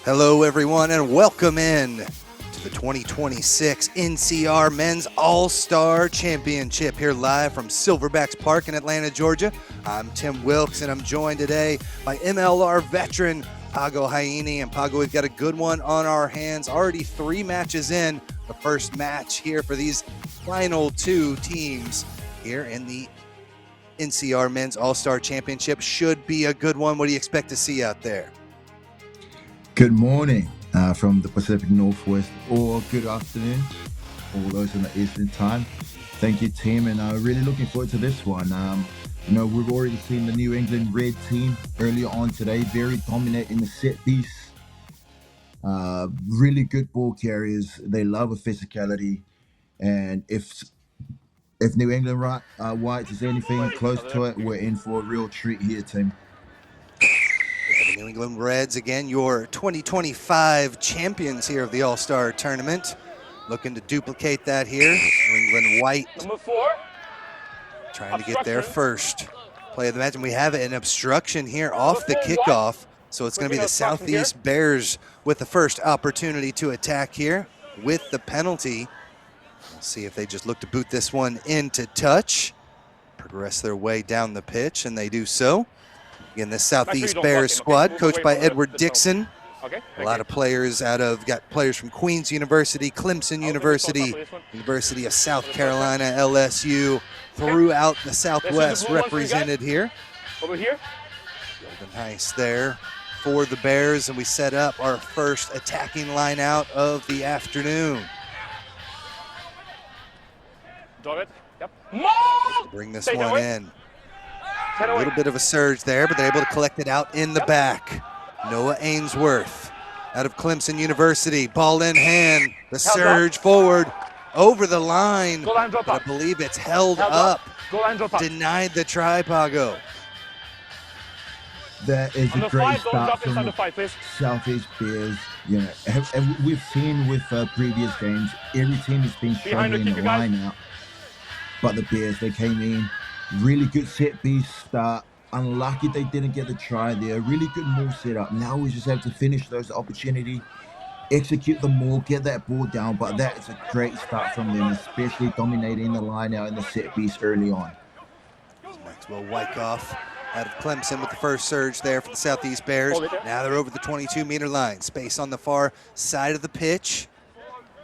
Hello, everyone, and welcome in to the 2026 NCR Men's All Star Championship here live from Silverbacks Park in Atlanta, Georgia. I'm Tim Wilkes, and I'm joined today by MLR veteran Pago Haini. And Pago, we've got a good one on our hands. Already 3 matches in. The first match here for these final 2 teams here in the NCR Men's All Star Championship. Should be a good one. What do you expect to see out there? Good morning from the Pacific Northwest, or good afternoon, all those in the Eastern time. Thank you, team, and really looking forward to this one. We've already seen the New England Red team earlier on today, very dominant in the set piece. Really good ball carriers. They love a physicality, and if New England Whites is anything close to it, we're in for a real treat here, team. The New England Reds, again, your 2025 champions here of the All-Star Tournament. Looking to duplicate that here. New England White Number 4. trying to get their first play of the match. And we have an obstruction here off the kickoff. So it's going to be the Southeast Bears with the first opportunity to attack here with the penalty. We'll see if they just look to boot this one into touch. Progress their way down the pitch, and they do so. Again, this Southeast Bears squad, coached by Edward Dixon. A lot of players got players from Queens University, Clemson University, University of South Carolina, LSU, throughout the Southwest represented here. Over here. Golden Heist there for the Bears, and we set up our first attacking line out of the afternoon. Draw it. Yep. Bring this one in. A little bit of a surge there, but they're able to collect it out in the back. Noah Ainsworth out of Clemson University. Ball in hand. The surge forward over the line. But I believe it's held up. Denied the try, Pago. That is a great start from the Southeast Bears. And we've seen with previous games, every team has been struggling in the line out. But the Bears, they came in. Really good set piece start. Unlucky they didn't get the try there. Really good move setup. Now we just have to finish those opportunity, execute the maul, get that ball down. But that is a great start from them, especially dominating the line out in the set piece early on. Maxwell Wyckoff out of Clemson with the first surge there for the Southeast Bears. Now they're over the 22-meter line. Space on the far side of the pitch.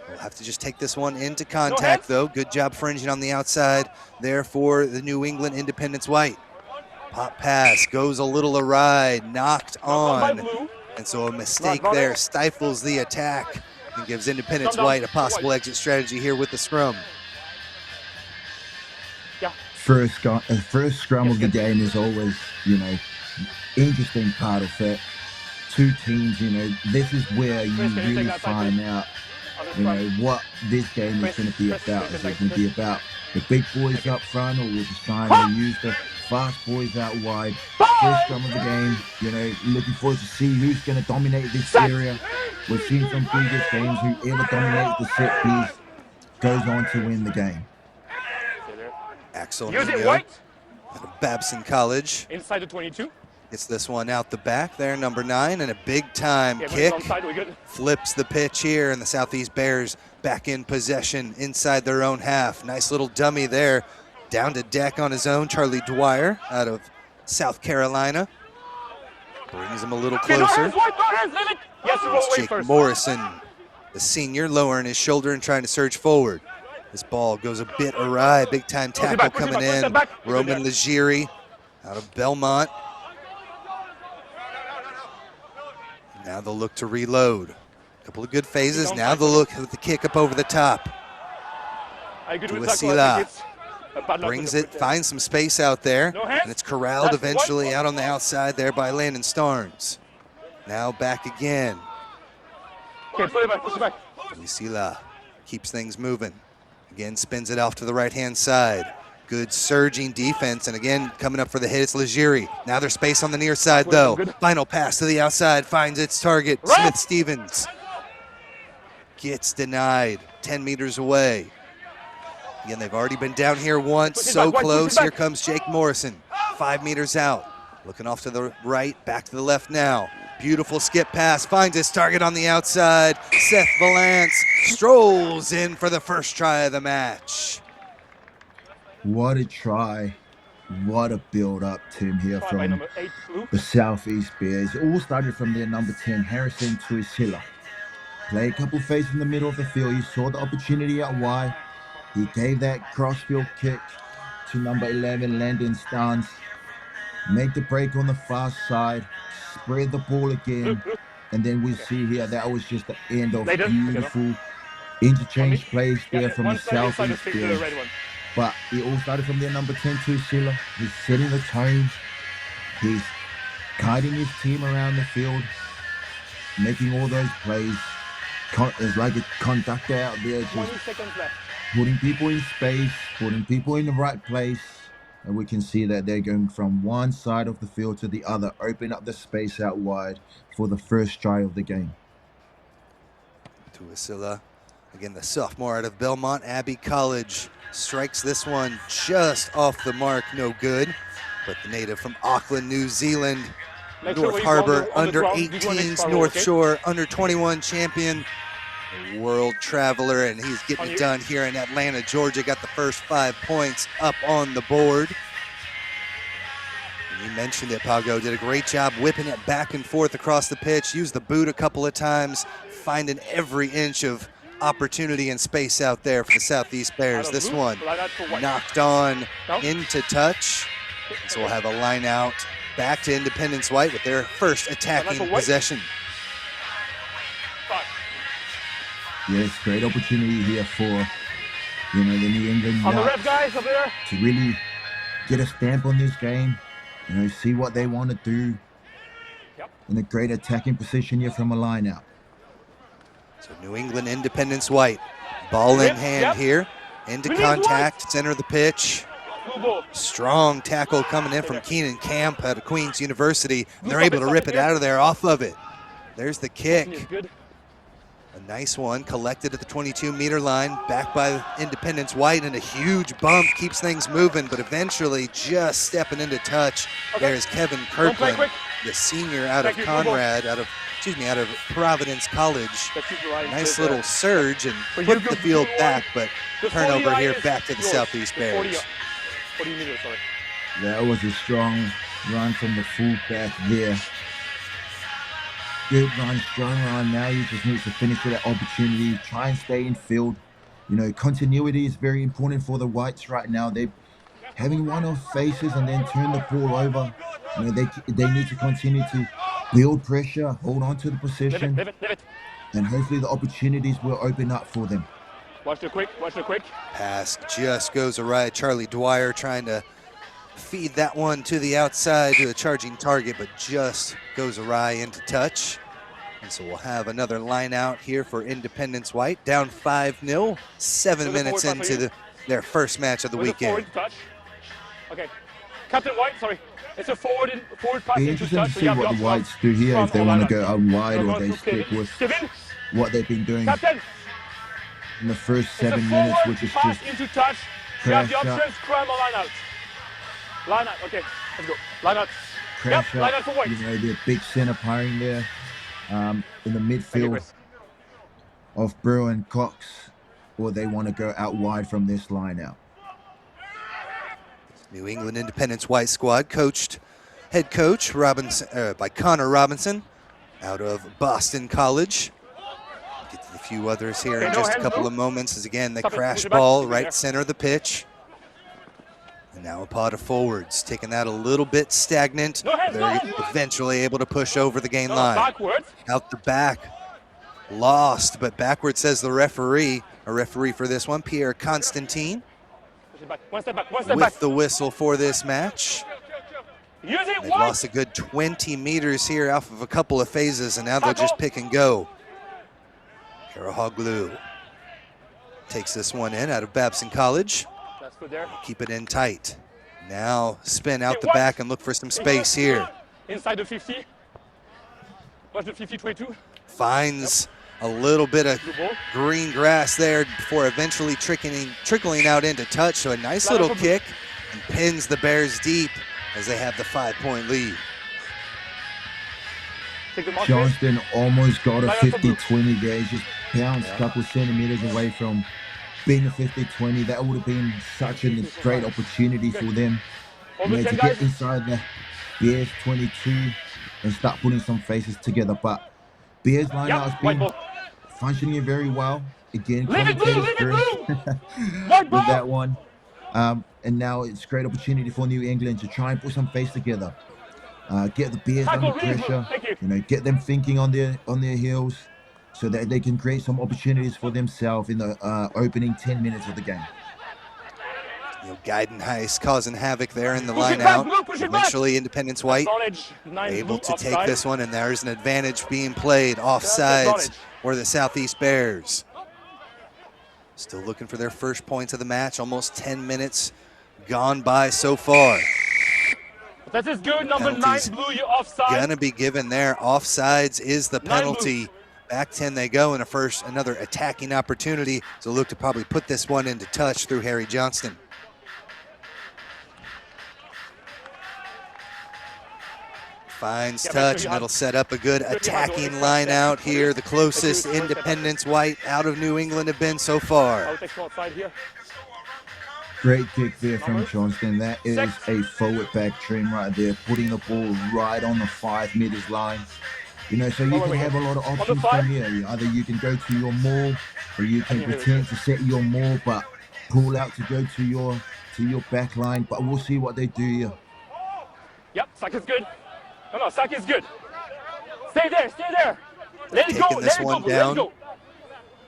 We'll have to just take this one into contact, though. Good job fringing on the outside there for the New England Independence White. Pop pass goes a little awry, knocked on. And so a mistake there stifles the attack and gives Independence White a possible exit strategy here with the scrum. First scrum of the game is always, interesting part of it. 2 teams, this is where you really find out what this game is going to be about. Is it going to be about the big boys up front, or we're just trying to use the fast boys out wide? First scrum of the game, looking forward to see who's going to dominate this area. We've seen from previous games, whoever dominates the set piece goes on to win the game. Axel Nino out of Babson College. Inside the 22. Gets this one out the back there, number 9, and a big-time kick. Flips the pitch here, and the Southeast Bears back in possession inside their own half. Nice little dummy there. Down to deck on his own, Charlie Dwyer out of South Carolina. Brings him a little closer. Jake Morrison, the senior, lowering his shoulder and trying to surge forward. This ball goes a bit awry. Big-time tackle coming in. Roman Legere out of Belmont. Now they'll look to reload. A couple of good phases. Now they'll look with the kick up over the top. Tuasila brings it, finds some space out there, and it's corralled eventually out on the outside there by Landon Starnes. Now back again. Tuasila keeps things moving. Again, spins it off to the right-hand side. Good surging defense, and again, coming up for the hit, it's Legere. Now there's space on the near side, though. Final pass to the outside, finds its target, Smith-Stevens. Gets denied, 10 meters away. Again, they've already been down here once, so close. Here comes Jake Morrison, 5 meters out. Looking off to the right, back to the left now. Beautiful skip pass, finds his target on the outside. Seth Valance strolls in for the first try of the match. What a try. What a build-up, Tim, here Try by from number 8, blue. the Southeast Bears. It all started from their number 10, Harrison Tuisila. Play a couple phases in the middle of the field. He saw the opportunity out wide. He gave that crossfield kick to number 11, Landon Stans. Made the break on the far side. Spread the ball again. And then we see here, that was just the end of beautiful interchange plays there from the Southeast Bears. But it all started from their number 10, Tuisila. He's setting the tone. He's guiding his team around the field, making all those plays. It's like a conductor out there, just putting people in space, putting people in the right place. And we can see that they're going from one side of the field to the other, open up the space out wide for the first try of the game. Tuisila, again, the sophomore out of Belmont Abbey College, strikes this one just off the mark, no good. But the native from Auckland, New Zealand, North Harbour, under 18s, North Shore, under 21 champion, a world traveler, and he's getting it done here in Atlanta, Georgia. Got the first 5 points up on the board. And you mentioned it, Pago did a great job whipping it back and forth across the pitch, used the boot a couple of times, finding every inch of opportunity and space out there for the Southeast Bears. This one knocked on into touch. So we'll have a line out back to Independence White with their first attacking possession. Yes, great opportunity here for, the New England Knights to really get a stamp on this game, see what they want to do in a great attacking position here from a line out. So New England Independence White, ball in hand here, into contact, center of the pitch. Strong tackle coming in from Keenan Camp out of Queen's University. And they're able to rip it out of there off of it. There's the kick. A nice one, collected at the 22-meter line, back by Independence White, and a huge bump keeps things moving, but eventually just stepping into touch. There's Kevin Kirkland, the senior out of Conrad, out of Providence College. Nice little surge and put the field back, but turnover here back to the Southeast Bears. That was a strong run from the fullback there. Good run, strong run. Now he just needs to finish with that opportunity, try and stay in field. Continuity is very important for the Whites right now. They're having one-off faces and then turn the ball over. They need to continue to build pressure, hold on to the position, and hopefully the opportunities will open up for them. Watch the quick. Pass just goes awry. Charlie Dwyer trying to feed that one to the outside to a charging target, but just goes awry into touch. And so we'll have another line out here for Independence White, down 5-0, 7 minutes into their first match of the weekend. Okay, Captain White, sorry. It's a forward pass. Be interesting to see what the Whites do here, if they want to go out wide or they stick with what they've been doing in the first 7 minutes, which is just into touch. You have the option, scrum or line out. Line out, okay, let's go. Line out. Crash line out for White. The big center pairing there in the midfield of Burrow and Cox, or they want to go out wide from this line out. New England Independence White squad head coach by Connor Robinson out of Boston College. Get to a few others here in just a couple of moments as again the crash ball right center of the pitch. And now a pot of forwards, taking that a little bit stagnant. They're eventually able to push over the gain line. Out the back, lost, but backwards says the referee. A referee for this one, Pierre Constantine. One step back. With the whistle for this match. They've lost a good 20 meters here off of a couple of phases, and now they'll just pick and go. Karahoglu takes this one in out of Babson College. Keep it in tight. Now spin out the back and look for some space here. Inside the 50. What's the 50-22? Finds a little bit of green grass there before eventually trickling out into touch. So a nice little kick and pins the Bears deep as they have the 5-point lead. Take the mark, Johnston almost got a Line up for blue. 50-20 there. Just bounced a couple centimeters away from being a 50-20. That would have been such a great opportunity for them, you Over know, 10 to guys. get inside the Bears 22 and start putting some faces together. But Bears lineup has White been ball. functioning very well. Again, Leave it blue, commentators leave it first blue. White with ball. that one. And now it's a great opportunity for New England to try and put some face together. Get the Bears Tackle, under really blue. pressure, Thank you. you know, get them thinking on their heels so that they can create some opportunities for themselves in the opening 10 minutes of the game. You know, Guyden Heist causing havoc there in the Push it line back, out. Blue, push it back. Eventually, Independence White Advantage, 9 able blue to take offside. this one, and there's an advantage being played offsides advantage. for the Southeast Bears. Still looking for their first points of the match. Almost 10 minutes gone by so far. That is good. Number 9 Penalties blue, you offside. Gonna be given there. Offsides is the 9 penalty. Back 10 they go, and another attacking opportunity. So look to probably put this one into touch through Harry Johnston. Finds touch, and it'll set up a good attacking line out here. The closest Independence White out of New England have been so far. I'll take some outside here. Great kick there from Johnston. That is a forward back trim right there, putting the ball right on the 5 meters line. You know, so you can have a lot of options from here. Either you can go to your maul, or you can pretend to set your maul, but pull out to go to your back line. But we'll see what they do here. Yep, sack is good. No, sack is good. Stay there, stay there. Let it go, Taking this one down.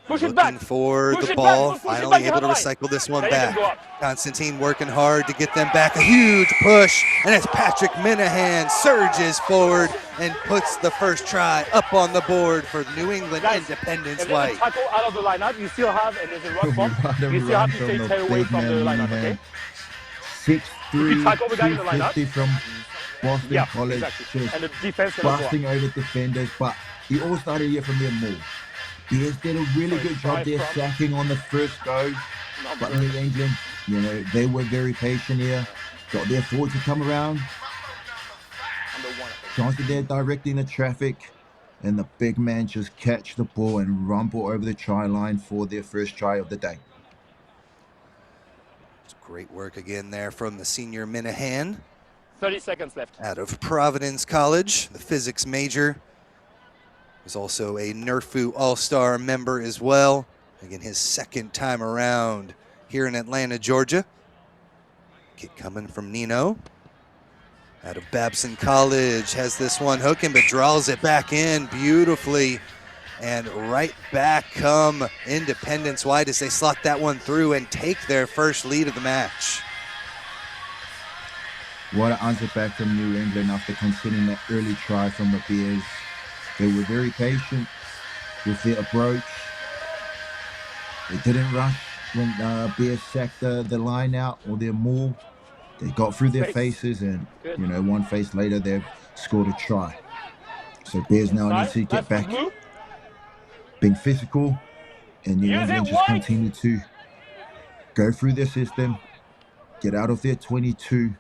Push it back. Looking for Push the it ball, back. Push it finally back able to behind recycle this one Now you can go back. up. Constantine working hard to get them back. A huge push, and it's Patrick Minahan surges forward and puts the first try up on the board for New England Independence If White. there's a tackle out of the lineup, you still have, and there's a ruck bump, you still have to stay 10 away from the lineup, okay? 6'3", tackle the guy in the lineup. 250 from Boston College, exactly. just And the defense can busting over defenders, but he all started here from their maul. Bears did a really good job there sacking on the first go, but New England, you know, they were very patient here, got their forward to come around. Johnson there directing the traffic, and the big man just catch the ball and rumble over the try line for their first try of the day. Great work again there from the senior Minahan. 30 seconds left. Out of Providence College, the physics major. Was also a NCR All Star member as well. Again, his second time around here in Atlanta, Georgia. Kick coming from Nino. Out of Babson College, has this one hooking, but draws it back in beautifully. And right back come Independence White as they slot that one through and take their first lead of the match. What an answer back from New England after conceding that early try from the Bears. They were very patient with their approach. They didn't rush when Bears sacked the line out or their maul. They got through their faces, and you know, one face later they've scored a try. So Bears now need to get back being physical, and New England just continue to go through their system, get out of their 22.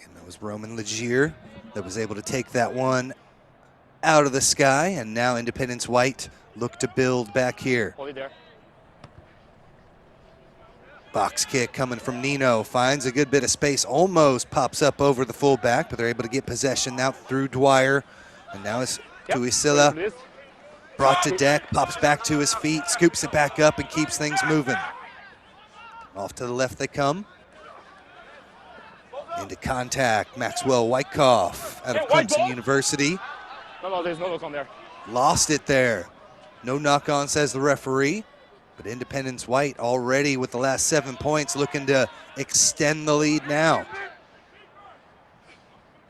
And that was Roman Legier that was able to take that one out of the sky, and now Independence White look to build back here. Hold it there. Box kick coming from Nino, finds a good bit of space, almost pops up over the fullback, but they're able to get possession now through Dwyer. And now it's Tuisila, brought to deck, pops back to his feet, scoops it back up and keeps things moving. Off to the left they come. Into contact, Maxwell Wyckoff out of Clemson University. No, there's no knock on there. Lost it there. No knock on, says the referee. But Independence White already with the last 7 points looking to extend the lead now.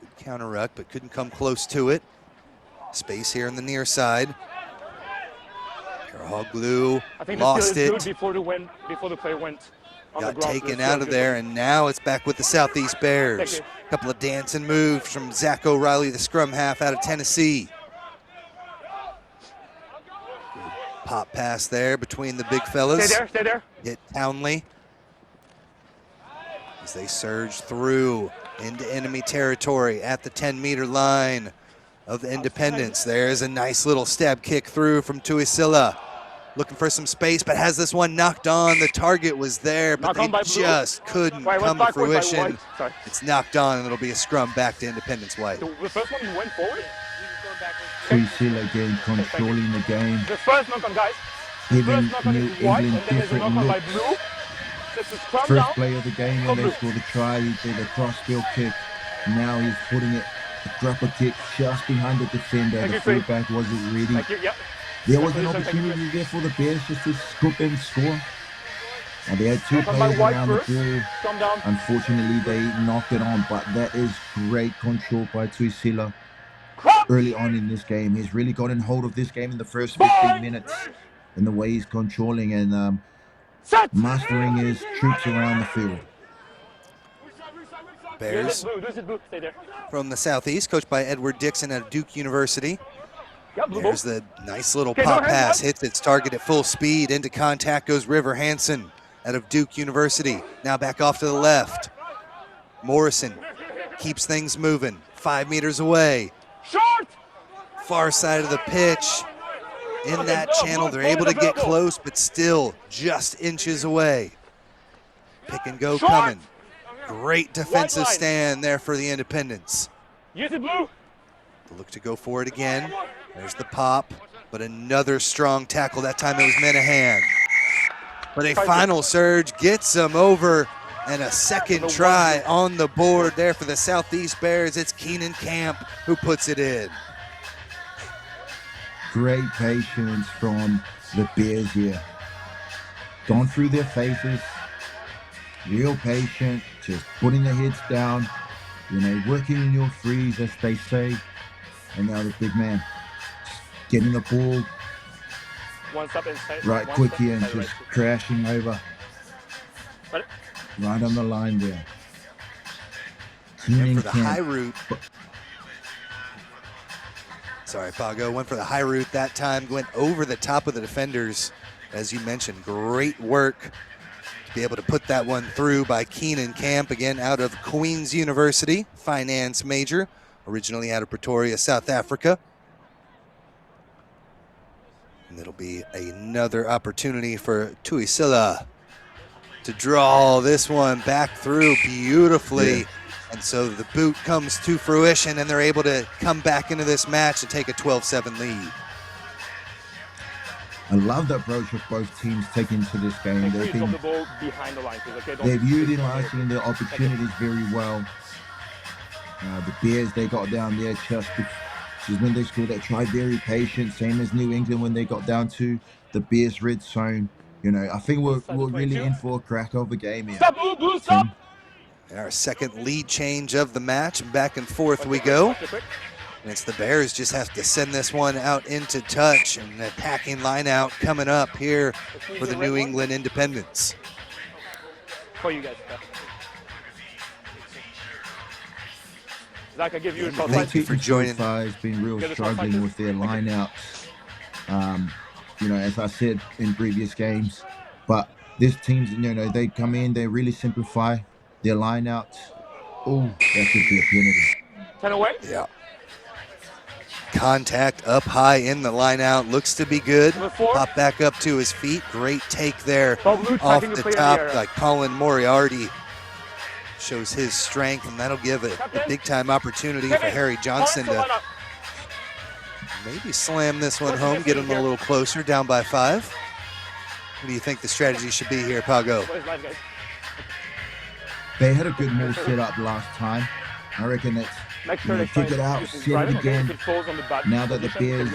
Good counter ruck, but couldn't come close to it. Space here on the near side. Karahoglu lost it. Before the play went on got the ground, taken out of there, and now it's back with the Southeast Bears. A couple of dancing moves from Zach O'Reilly, the scrum half out of Tennessee. Pop pass there between the big fellas. Stay there. Hit Townley. as they surge through into enemy territory at the 10-meter line of the Independence. There's a nice little stab kick through from Tuisila. Looking for some space, but has this one knocked on. The target was there, but they just couldn't come to fruition. It's knocked on, and it'll be a scrum back to Independence White. The first one went forward. Tuisila again controlling the game. The first knock on, guys. Giving First knock on New is white, England and then there's a different knock on by looks. blue. That's a scrum First down. play of the game when they scored the try, he did a cross-field kick. Now he's putting it, a dropper kick just behind the defender. The fullback wasn't ready. Thank you, yep. There was an opportunity there for the Bears just to scoop and score. And they had two players around the ball. Unfortunately, they knocked it on, but that is great control by Tuisila early on in this game. He's really gotten hold of this game in the first 15 minutes in the way he's controlling and mastering his troops around the field. Bears from the Southeast, coached by Edward Dixon at Duke University. There's the nice little pop pass, hits its target at full speed. Into contact goes River Hansen out of Duke University. Now back off to the left. Morrison keeps things moving. 5 meters away. Far side of the pitch. In that channel, they're able to get close, but still just inches away. Pick and go coming. Great defensive stand there for the Independents. Use it, blue. Look to go for it again. There's the pop, but another strong tackle. That time it was Minahan. But a final surge gets them over, and a second try on the board there for the Southeast Bears. It's Keenan Camp who puts it in. Great patience from the Bears here. Gone through their faces, real patient, just putting their heads down, you know, working in your freeze, as they say. And now the big man getting the ball right quick here and just crashing over right on the line there. Went for the high route. Sorry, Pago. Went for the high route that time. Went over the top of the defenders. As you mentioned, great work to be able to put that one through by Keenan Camp, again out of Queen's University, finance major, originally out of Pretoria, South Africa. And it'll be another opportunity for Tuisila to draw this one back through beautifully. Yeah. And so the boot comes to fruition, and they're able to come back into this match and take a 12-7 lead. I love the approach of both teams taking to this game. They've utilizing their opportunities very well. The Bears, they got down there just when they scored that try, very patient, same as New England when they got down to the Bears red zone. You know, I think we're really in for a crack of a game here. Our second lead change of the match, and back and forth we go. And it's the Bears just have to send this one out into touch, and the attacking line out coming up here for the New England Independents. For you guys. Zach, I give you a shot. Thank you for joining. Has been real struggling with their lineouts. You know, as I said in previous games, but this team's, you know, they come in, they really simplify their lineouts. Oh, that could be a penalty. 10 away. Yeah. Contact up high in the line out, looks to be good. Pop back up to his feet. Great take there off the top. Like Colin Moriarty shows his strength, and that'll give a big time opportunity for Harry Johnson to maybe slam this one home, get him a little closer, down by 5. What do you think the strategy should be here, Pago? They had a good move set up last time. I reckon it's, you know, kick it out, set it again. Now that the Bears,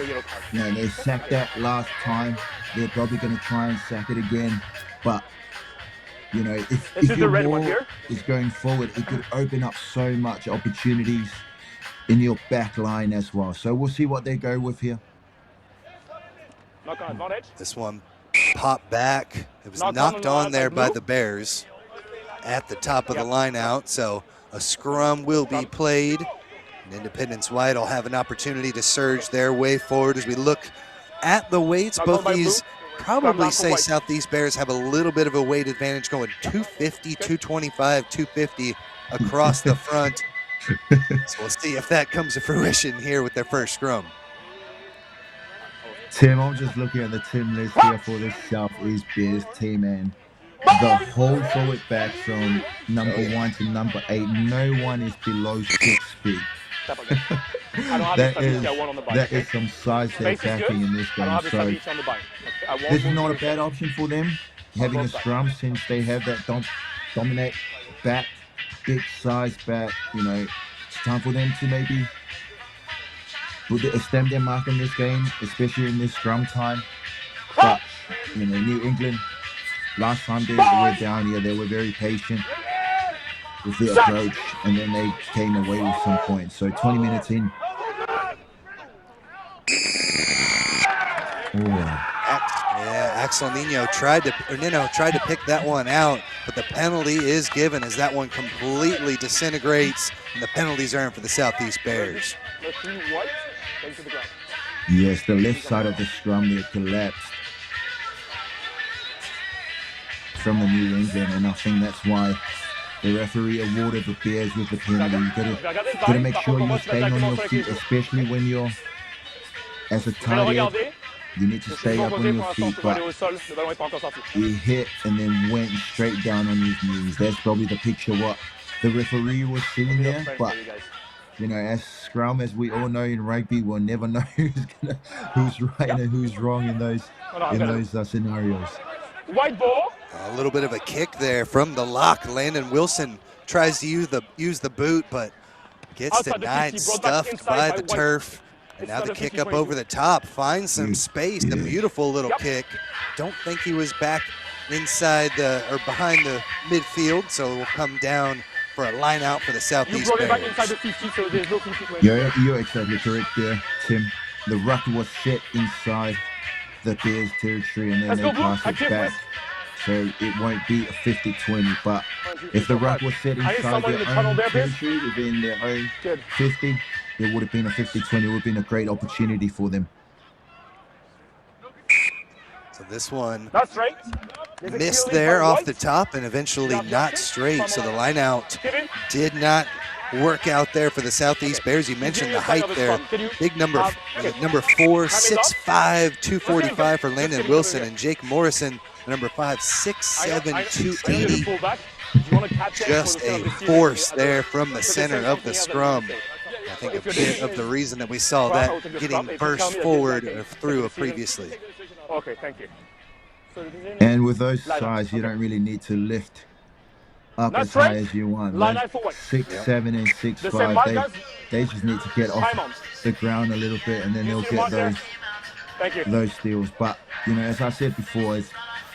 you know, they sacked that last time, they're probably going to try and sack it again. But, you know, if your wall is going forward, it could open up so much opportunities in your back line as well. So we'll see what they go with here. This one popped back. It was knocked on there by the Bears at the top of the line out. So a scrum will be played. And Independence White will have an opportunity to surge their way forward as we look at the weights. Both these probably say Southeast Bears have a little bit of a weight advantage going 250, 225, 250 across the front. So we'll see if that comes to fruition here with their first scrum. Tim, I'm just looking at the team list here for this Southeast Bears team, and the whole forward back from number 1 to number 8, no one is below 6 feet. that is some size they're attacking in this game. So this is not a bad option for them, having a scrum, since they have that dominate back, big size back. You know, it's time for them to maybe stamp their mark in this game, especially in this scrum time. But, you know, New England, last time they were down here, they were very patient with their approach, and then they came away with some points. So 20 minutes in. Yeah, Axel Nino tried to pick that one out, but the penalty is given as that one completely disintegrates, and the penalties earned for the Southeast Bears. Yes, the left side of the scrum there collapsed from the New England, and I think that's why the referee awarded the Bears with the penalty. You gotta make sure you're staying on your feet, especially when you're as a tight end. You need to stay up on your feet, but he hit and then went straight down on his knees. That's probably the picture what the referee was seeing there. But you know, as scrum, as we all know in rugby, we'll never know who's right and who's wrong in those scenarios. White ball. A little bit of a kick there from the lock. Landon Wilson tries to use the boot, but gets denied, stuffed by the turf. And now the kick up over the top, finds some space, a beautiful little kick. Don't think he was back inside or behind the midfield, so it will come down for a line out for the Southeast Bears. You're exactly correct there, Tim. The ruck was set inside the Bears territory, and then they passed it back. So it won't be a 50-20, but if the ruck was set inside their own territory, within their own 50, it would have been a 50-20. It would have been a great opportunity for them. So this one missed there off the top and eventually not straight. So the line out did not work out there for the Southeast Bears. You mentioned the height there. Big number 4, 6'5", 245 for Landon Wilson, and Jake Morrison, number 5, 6'7", 280. Just a force there from the center of the scrum. I think a bit of the reason that we saw that getting burst forward through previously. Okay, thank you. And with those size, you don't really need to lift up as high as you want. Like 6'7" and 6'5", they just need to get off the ground a little bit, and then they'll get those steals. But you know, as I said before,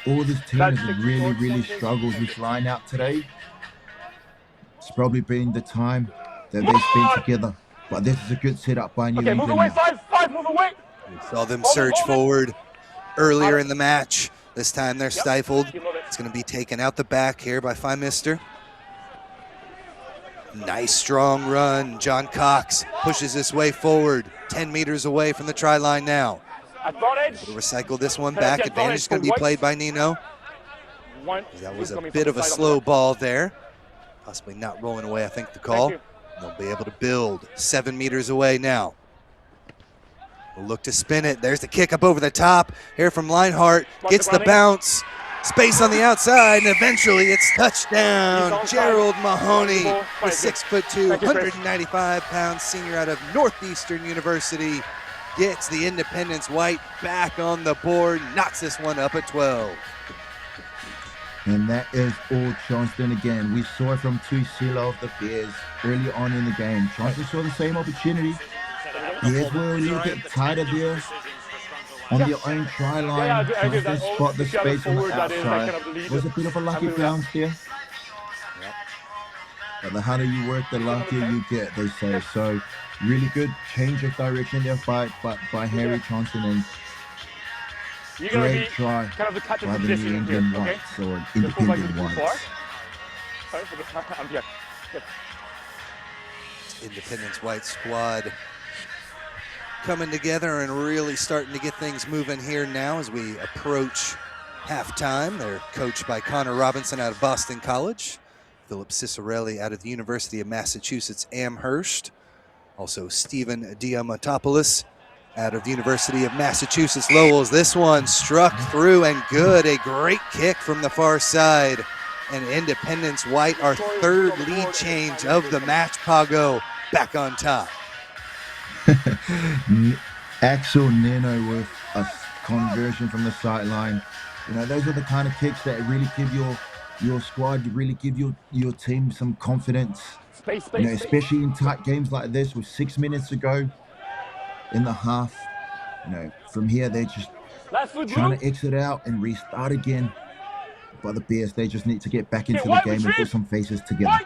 all this team has really struggled with line out today. It's probably been the time that they've been together. But this is a good setup by New England. Move away, 5, move away. We saw them surge forward earlier in the match. This time they're stifled. It's going to be taken out the back here by Mister. Nice strong run. John Cox pushes this way forward, 10 meters away from the try line now. We'll recycle this one back. Advantage is going to be played by Nino. That was a bit of a slow ball there. Possibly not rolling away, I think, the call. They'll be able to build 7 meters away now. We'll look to spin it. There's the kick up over the top here from Leinhart. Gets the bounce. Space on the outside, and eventually it's touchdown. Gerald Mahoney, the 6'2", 195-pound senior out of Northeastern University, gets the Independence White back on the board, knocks this one up at 12. And that is all Johnston again. We saw it from Tuisila of the Bears early on in the game. Johnston saw the same opportunity. Bears were a little bit tighter there on their own try line, trying to spot the space on the outside. It was a bit of a lucky bounce there. But the harder you work, the luckier you get, they say. So really good change of direction there by Harry Johnson, and great try by the New England Whites, or Independent Whites. Independence White squad coming together and really starting to get things moving here now as we approach halftime. They're coached by Connor Robinson out of Boston College, Philip Cicerelli out of the University of Massachusetts Amherst, also Stephen Diamantopoulos out of the University of Massachusetts Lowell. This one struck through and good. A great kick from the far side. And Independence White, our third lead change of the match, Pago, back on top. Axel Nino with a conversion from the sideline. You know, those are the kind of kicks that really give your squad, really give your team some confidence. You know, especially in tight games like this with 6 minutes to go in the half. You know, from here they're just trying to exit out and restart again. But the Bears, they just need to get back into the game and put some faces together.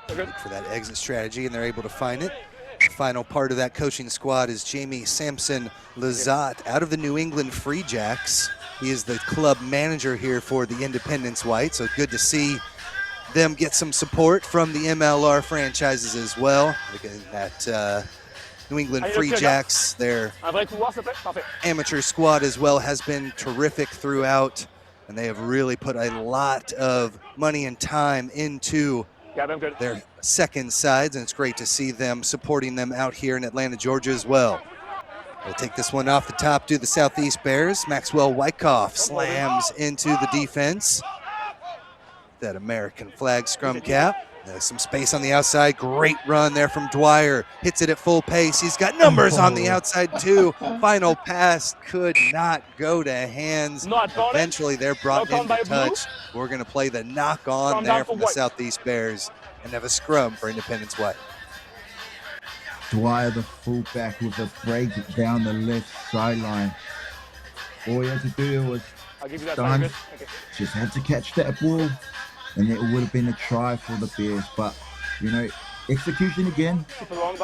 Look for that exit strategy, and they're able to find it. The final part of that coaching squad is Jamie Sampson Lazat out of the New England Free Jacks. He is the club manager here for the Independence White, so good to see them get some support from the MLR franchises as well. Again, that New England Free Jacks, their amateur squad as well, has been terrific throughout, and they have really put a lot of money and time into their second sides, and it's great to see them supporting them out here in Atlanta, Georgia as well. We'll take this one off the top to the Southeast Bears. Maxwell Wyckoff slams into the defense. That American flag scrum cap. There's some space on the outside. Great run there from Dwyer. Hits it at full pace. He's got numbers on the outside too. Final pass could not go to hands. Eventually they're brought into touch. We're going to play the knock on there from the Southeast Bears and have a scrum for Independence White. Dwyer, the fullback, with a break down the left sideline. All he had to do was done. Just had to catch that ball, and it would have been a try for the Bears. But, you know, execution again,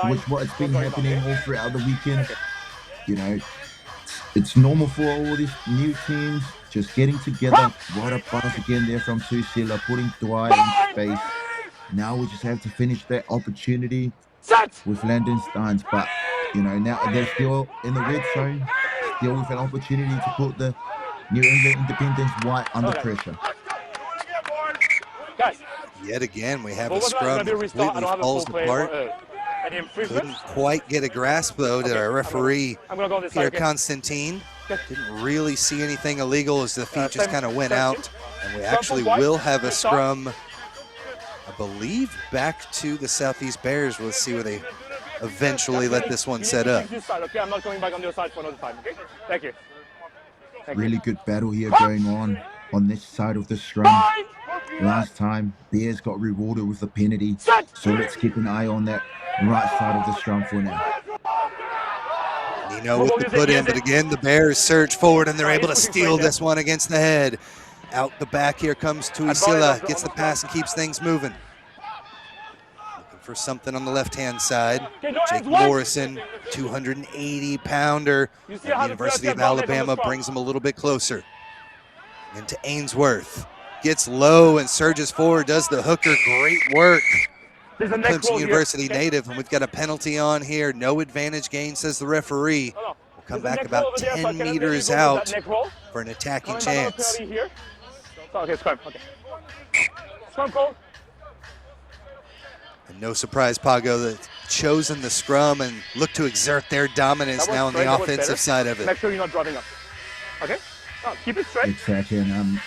which what has been happening all throughout the weekend. You know, it's normal for all these new teams just getting together. What a pass again there from Tusila, putting Dwyer in space. Now we just have to finish that opportunity with Landon Steins. But, you know, now they're still in the red zone, still with an opportunity to put the New England Independence White under pressure. Yet again, we have a scrum that completely falls apart. Couldn't quite get a grasp, though, did our referee, Pierre Constantine. Didn't really see anything illegal as the feet just kind of went out. And we actually will have a scrum, I believe, back to the Southeast Bears. We'll see where they eventually let this one set up. Really good battle here going on this side of the scrum. Last time, Bears got rewarded with a penalty, so let's keep an eye on that right side of the scrum for now. Nino with the put in, but again, the Bears surge forward and they're able to steal this one against the head. Out the back here comes Tuisila, gets the pass and keeps things moving. Looking for something on the left-hand side. Jake Morrison, 280-pounder. The University of Alabama brings him a little bit closer. Into Ainsworth. Gets low and surges forward, does the hooker. Great work. Clemson University native, and we've got a penalty on here. No advantage gain, says the referee. We'll come back about 10 meters out for an attacking chance. And no surprise, Pago, that chosen the scrum and look to exert their dominance now on the offensive side of it. Make sure you're not dropping up. Okay? Keep it straight. Exactly, and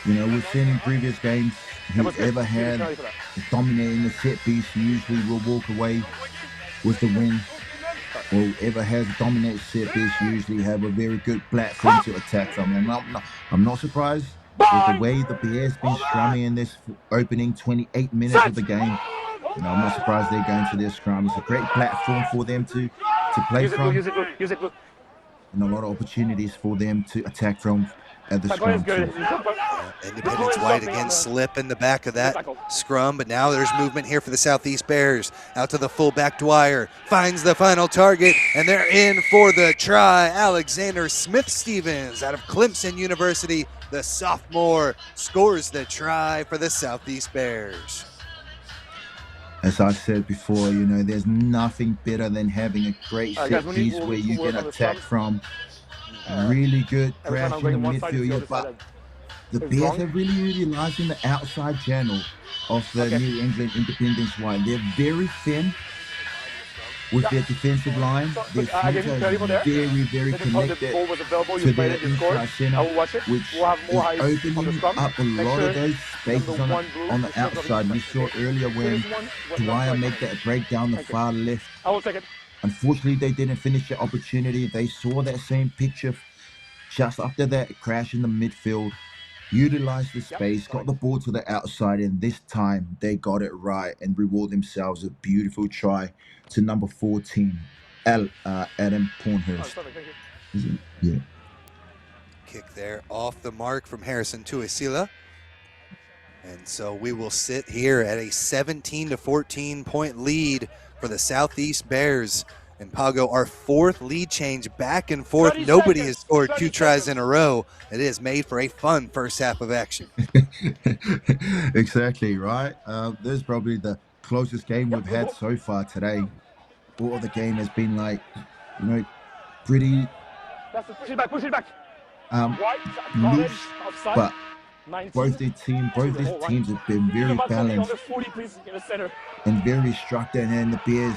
you know, we've seen in previous games, whoever had dominating the set piece usually will walk away with the win. Or whoever has dominated set piece usually have a very good platform to attack from. And I'm not surprised with the way the Bears been strumming in this opening 28 minutes of the game. You know, I'm not surprised they're going to their scrum. It's a great platform for them to play from. And a lot of opportunities for them to attack from at the scrum. Independence White again slip in the back of that scrum, but now there's movement here for the Southeast Bears. Out to the fullback, Dwyer finds the final target, and they're in for the try. Alexander Smith-Stevens out of Clemson University, the sophomore, scores the try for the Southeast Bears. as I said before, you know, there's nothing better than having a great Guys, set we'll piece where you work can on the attack scrums. from. Really good Every time I'm crash in the going one side, it's midfield, the yeah, other side. but the It's Bears wrong. are really utilizing the outside channel of the Okay. New England Independence line. They're very thin with their defensive line. So, Their look, I gave you center 30 is there. very Then they told the connected ball was available. You to played their it, you scored. inside center, I will watch it. which We'll have more is eyes on the opening scrum. up a Make lot sure of those spaces number on one blue the is not outside. We saw okay? earlier when Here's one. Dwyer Left, made right. that break down the Thank you. far left. I will take it. Unfortunately, they didn't finish the opportunity. They saw that same picture just after that crash in the midfield, utilized the space, got the ball to the outside, and this time they got it right and reward themselves a beautiful try to number 14, Adam Pornhurst. Perfect, thank you. Yeah. Kick there off the mark from Harrison Tuisila. And so we will sit here at a 17-14 point lead for the Southeast Bears. And Pago, our fourth lead change back and forth. Nobody has scored 2 tries in a row. It is made for a fun first half of action. Exactly, right? This is probably the closest game we've had so far today. All the game has been like, you know, pretty Push it back, push it back. loose, but both these teams have been very balanced and very structured, and the Bears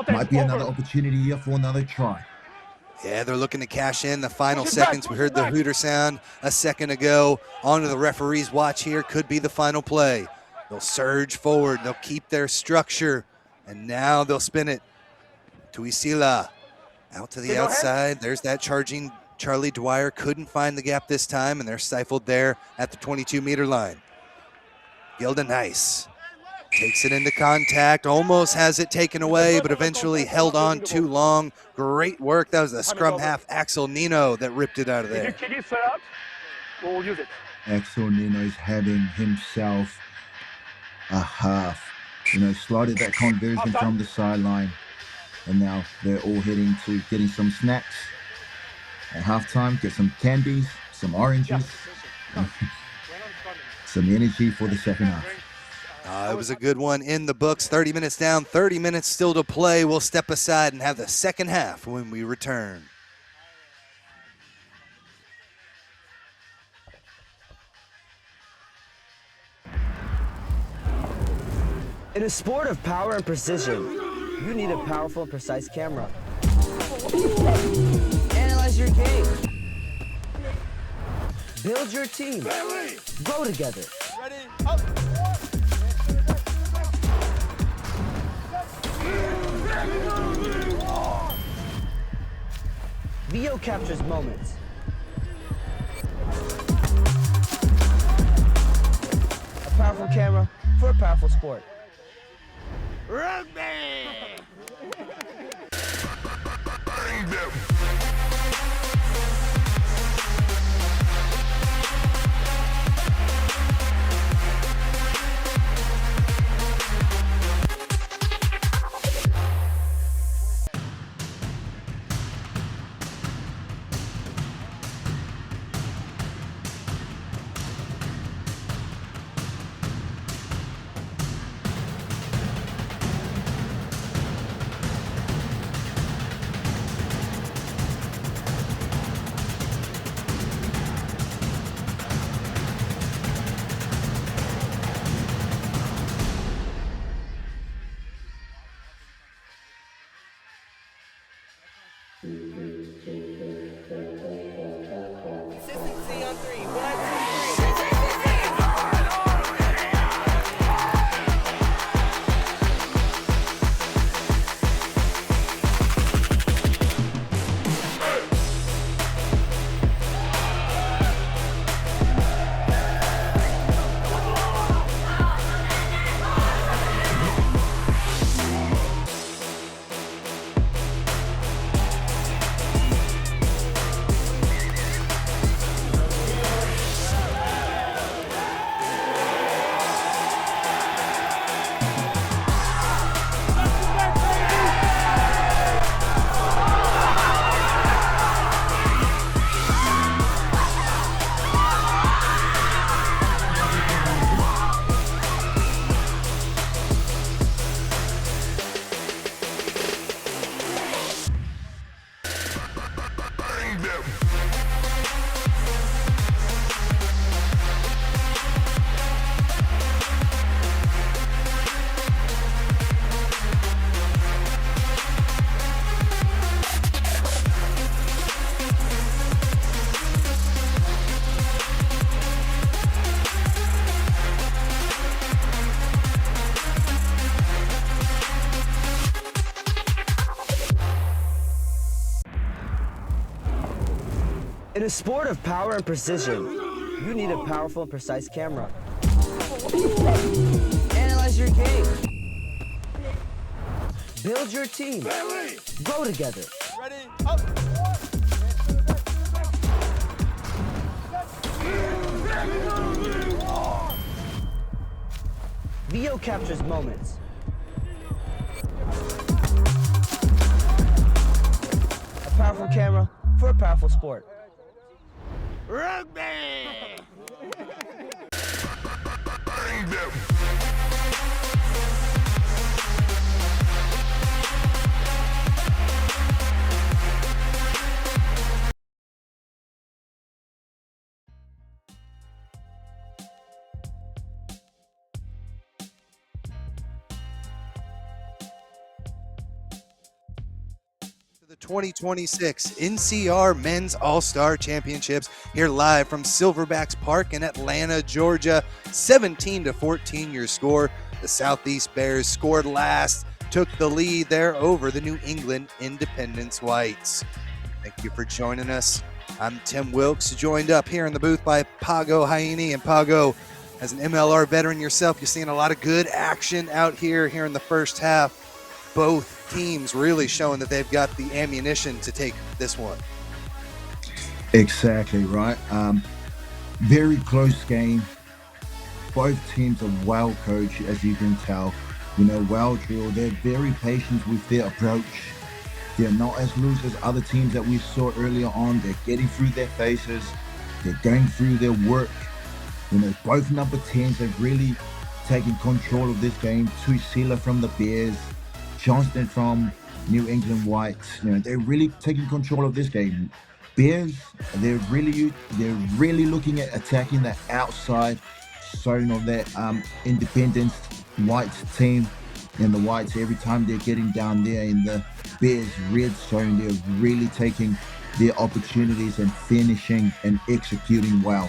might be another opportunity here for another try. Yeah, they're looking to cash in the final seconds. We heard the hooter sound a second ago. Onto the referee's watch here. Could be the final play. They'll surge forward. They'll keep their structure. And now they'll spin it. Tuisila out to the outside. There's that charging Charlie Dwyer. Couldn't find the gap this time, and they're stifled there at the 22-meter line. Gilda Nice takes it into contact, almost has it taken away, but eventually held on too long. Great work. That was the scrum half, Axel Nino, that ripped it out of there. We'll use it. Axel Nino's having himself a half. You know, slotted that conversion from the sideline. And now they're all heading to getting some snacks at halftime, get some candies, some oranges, some energy for the second half. It was a good one in the books. 30 minutes down, 30 minutes still to play. We'll step aside and have the second half when we return. In a sport of power and precision, you need a powerful and precise camera. Analyze your game. Build your team. Grow together. Ready, up. Video captures moments. A powerful camera for a powerful sport. Rugby! In a sport of power and precision, you need a powerful and precise camera. Analyze your game. Build your team. Grow together. Ready, up. Video captures moments. A powerful camera for a powerful sport. Rugby! The 2026 NCR Men's All Star Championships here live from Silverbacks Park in Atlanta, Georgia. 17-14 your score. The Southeast Bears scored last, took the lead there over the New England Independence Whites. Thank you for joining us. I'm Tim Wilkes, joined up here in the booth by Pago Haini. And Pago, as an MLR veteran yourself, you're seeing a lot of good action out here in the first half. Both teams really showing that they've got the ammunition to take this one. Exactly right. Very close game. Both teams are well coached, as you can tell. Well drilled. They're very patient with their approach. They're not as loose as other teams that we saw earlier on. They're getting through their faces. They're going through their work. Both number 10s have really taken control of this game. Tusila from the Bears, Johnston from New England Whites. They're really taking control of this game. Bears, they're really looking at attacking the outside zone of that Independence Whites team. And the Whites, every time they're getting down there in the Bears red zone, they're really taking their opportunities and finishing and executing well.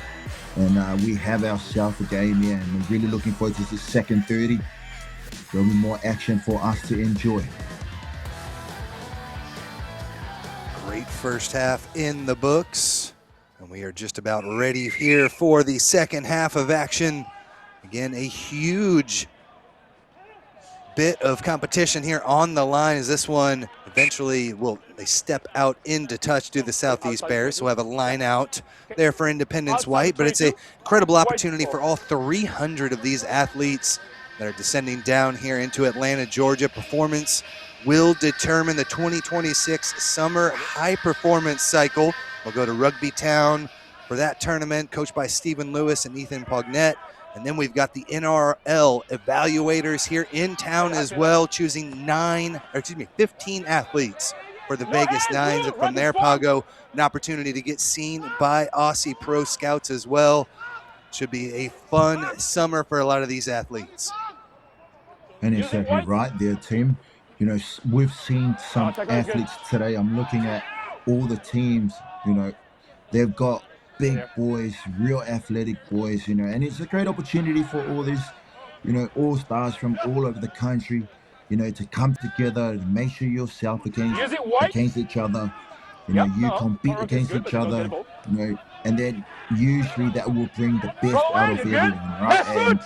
And we have ourselves a game here, and we're really looking forward to the second 30. There'll be more action for us to enjoy. Great first half in the books, and we are just about ready here for the second half of action. Again, a huge bit of competition here on the line as this one eventually they step out into touch to the Southeast Bears. So we'll have a line out there for Independence White, but it's an incredible opportunity for all 300 of these athletes that are descending down here into Atlanta, Georgia. Performance will determine the 2026 Summer High Performance Cycle. We'll go to Rugby Town for that tournament, coached by Stephen Lewis and Ethan Pognette. And then we've got the NRL evaluators here in town as well, choosing 15 athletes for the Vegas Nines. And from there, Pago, an opportunity to get seen by Aussie Pro Scouts as well. Should be a fun summer for a lot of these athletes. And exactly right there, Tim. We've seen some athletes today. I'm looking at all the teams, they've got big boys, real athletic boys, and it's a great opportunity for all these, all stars from all over the country, to come together, to make sure yourself against each other. You compete against each other, and then usually that will bring the best out of everyone, right?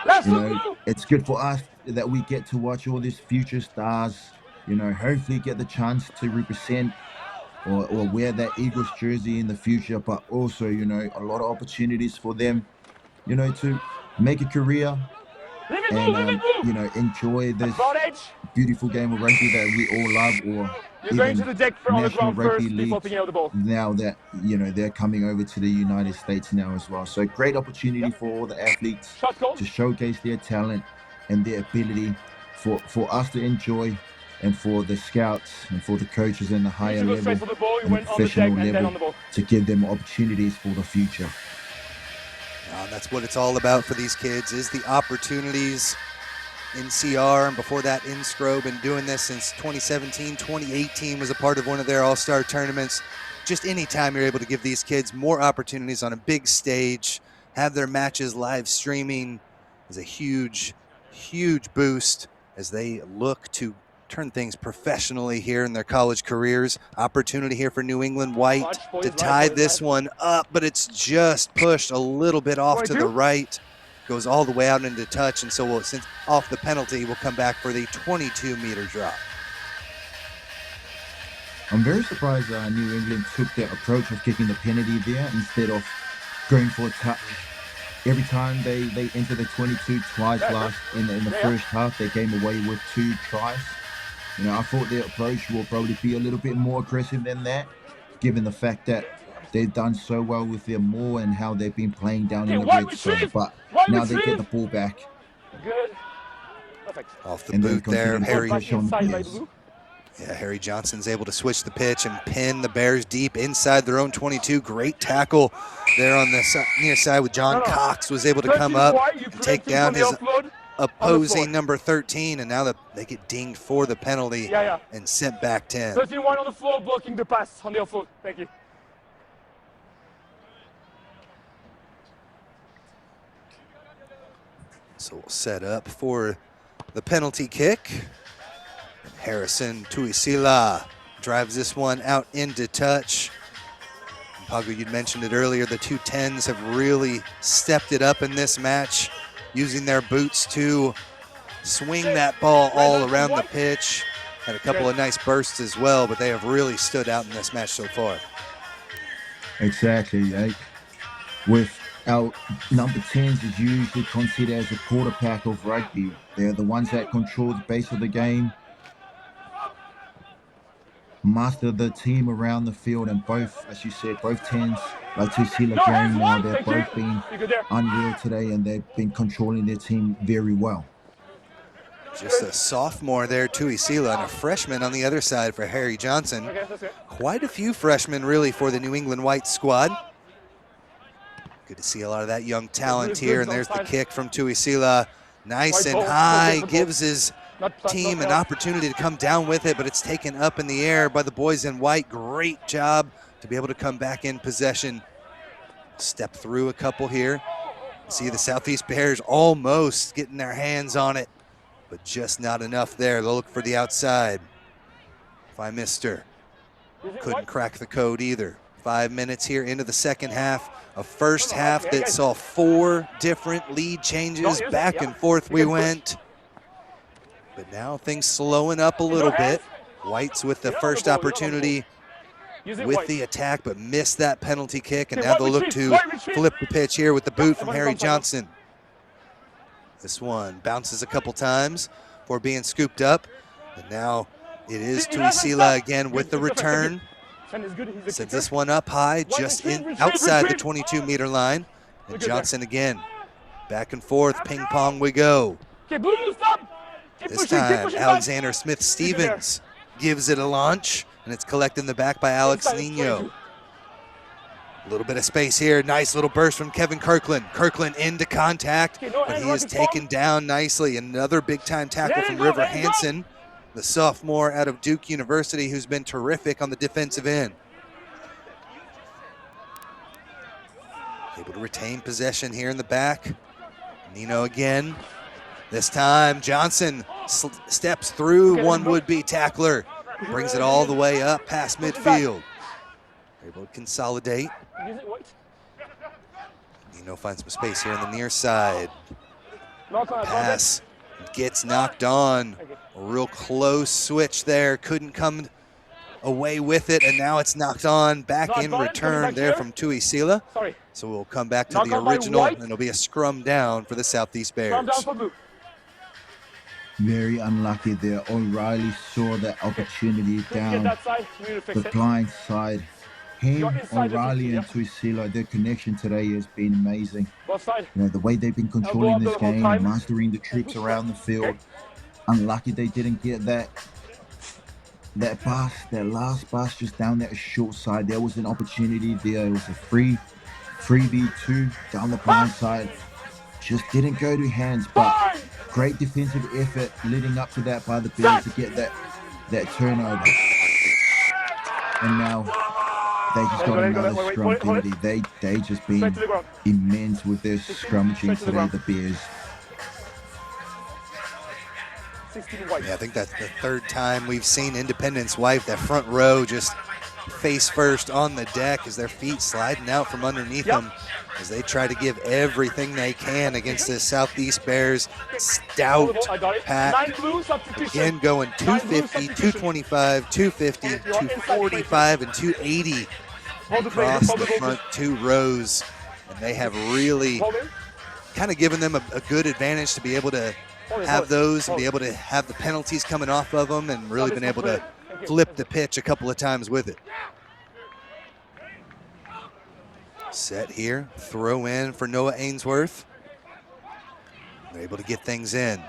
And it's good for us that we get to watch all these future stars, hopefully get the chance to represent or wear that Eagles jersey in the future, but also, a lot of opportunities for them, to make a career and, enjoy this beautiful game of rugby that we all love, or even National Rugby League now that, they're coming over to the United States now as well. So great opportunity for all the athletes to showcase their talent and their ability for us to enjoy, and for the scouts and for the coaches in the higher level and the professional level to give them opportunities for the future. That's what it's all about for these kids, is the opportunities. NCR, and before that Inscro, been doing this since 2017, 2018 was a part of one of their all-star tournaments. Just anytime you're able to give these kids more opportunities on a big stage, have their matches live streaming, is a huge, huge boost as they look to turn things professionally here in their college careers. Opportunity here for New England White to tie this one up, but it's just pushed a little bit off to the right. Goes all the way out into touch, and so since off the penalty, we'll come back for the 22-meter drop. I'm very surprised New England took the approach of kicking the penalty there instead of going for a touch. Every time they enter the 22 twice in the first half, they came away with 2 tries. You know, I thought their approach will probably be a little bit more aggressive than that, given the fact that they've done so well with their maul and how they've been playing down in the red zone. But now they get the ball back. Good. Perfect. Off the boot there, Harry. Yeah, Harry Johnson's able to switch the pitch and pin the Bears deep inside their own 22. Great tackle there on the near side with John Cox, was able to come up and take down his opposing number 13, and now they get dinged for the penalty and sent back 10. 31 on the floor blocking the pass on the offload. Thank you. So we'll set up for the penalty kick. Harrison Tuisila drives this one out into touch. Pago, you'd mentioned it earlier, the 210s have really stepped it up in this match, using their boots to swing that ball all around the pitch. Had a couple of nice bursts as well, but they have really stood out in this match so far. Exactly. With our number 10s is usually considered as a quarterback of rugby. They're the ones that control the base of the game, master the team around the field, and both, as you said, both 10s, like Tuisila Gang now, they've both been unreal today, and they've been controlling their team very well. Just a sophomore there, Tuisila, and a freshman on the other side for Harry Johnson. Quite a few freshmen, really, for the New England White squad. Good to see a lot of that young talent here, and there's the kick from Tuisila. Nice and high, gives his team an opportunity to come down with it, but it's taken up in the air by the boys in white. Great job to be able to come back in possession. Step through a couple here. See the Southeast Bears almost getting their hands on it, but just not enough there. They'll look for the outside. Mister couldn't crack the code either. 5 minutes here into the second half. A first half that saw 4 different lead changes. Back and forth we went. But now things slowing up a little bit. White's with the first opportunity with the attack, but missed that penalty kick, and now they'll look to flip the pitch here with the boot from Harry Johnson. This one bounces a couple times before being scooped up, and now it is Tuisila again with the return. Sends this one up high, just outside the 22-meter line, and Johnson again. Back and forth, ping pong we go. This time, Alexander Smith-Stevens gives it a launch, and it's collected in the back by Alex Nino. A little bit of space here. Nice little burst from Kevin Kirkland. Kirkland into contact, but he is taken down nicely. Another big-time tackle from River Hansen, the sophomore out of Duke University, who's been terrific on the defensive end. Able to retain possession here in the back. Nino again. This time, Johnson steps through one would-be tackler, brings it all the way up past midfield. Able to consolidate. Nino finds some space here on the near side. Pass gets knocked on. A real close switch there. Couldn't come away with it, and now it's knocked on. Back in return there from Tuisila. So we'll come back to the original, and it'll be a scrum down for the Southeast Bears. Very unlucky there. O'Reilly saw that opportunity down the blind side. Him, O'Reilly, and Tuisila, their connection today has been amazing. You know, the way they've been controlling this game, mastering the troops around the field. Unlucky they didn't get that last pass just down that short side. There was an opportunity there. It was a 3v2 down the blind side. Just didn't go to hands, but great defensive effort leading up to that by the Bears to get that turnover. And now they just got another scrum penalty. They just been immense with their scrummaging today, the Bears. 16 white. Yeah, I think that's the third time we've seen Independence White, that front row, just face first on the deck as their feet sliding out from underneath them as they try to give everything they can against this Southeast Bears stout pack. Again, going 250, 225, 250, 245, and 280 across the front two rows. And they have really kind of given them a good advantage to be able to have those and be able to have the penalties coming off of them and really been able to flip the pitch a couple of times with it. Set here, throw in for Noah Ainsworth. They're able to get things in.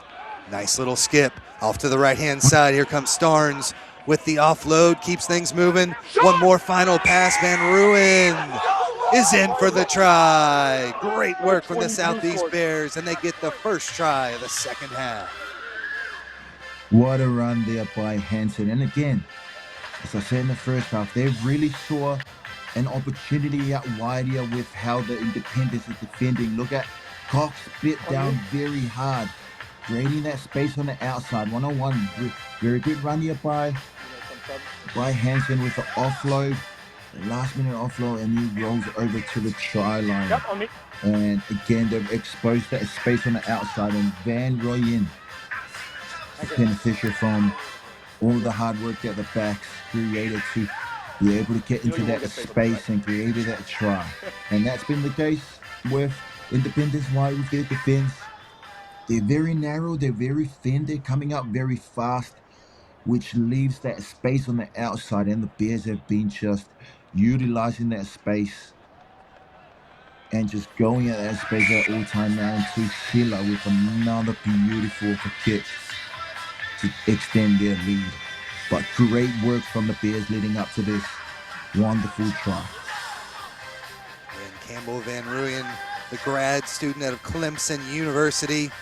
Nice little skip off to the right-hand side. Here comes Starnes with the offload, keeps things moving. One more final pass. Van Ruin is in for the try. Great work from the Southeast Bears, and they get the first try of the second half. What a run there by Hansen. And again, as I said in the first half, they really saw an opportunity out wide here with how the Independence is defending. Look at Cox bit down very hard, creating that space on the outside. 1-on-1, very good run here by Hansen with the offload, the last minute offload, and he rolls over to the try line. And again, they've exposed that space on the outside, and Van Royen is beneficial from all the hard work that the backs created to be able to get into that space and created that try. And that's been the case with Independence White with their defense. They're very narrow, they're very thin, they're coming up very fast, which leaves that space on the outside, and the Bears have been just utilizing that space and just going at that space at all time now into Sheila with another beautiful kick to extend their lead. But great work from the Bears leading up to this wonderful try. And Campbell Van Ruyen, the grad student out of Clemson University,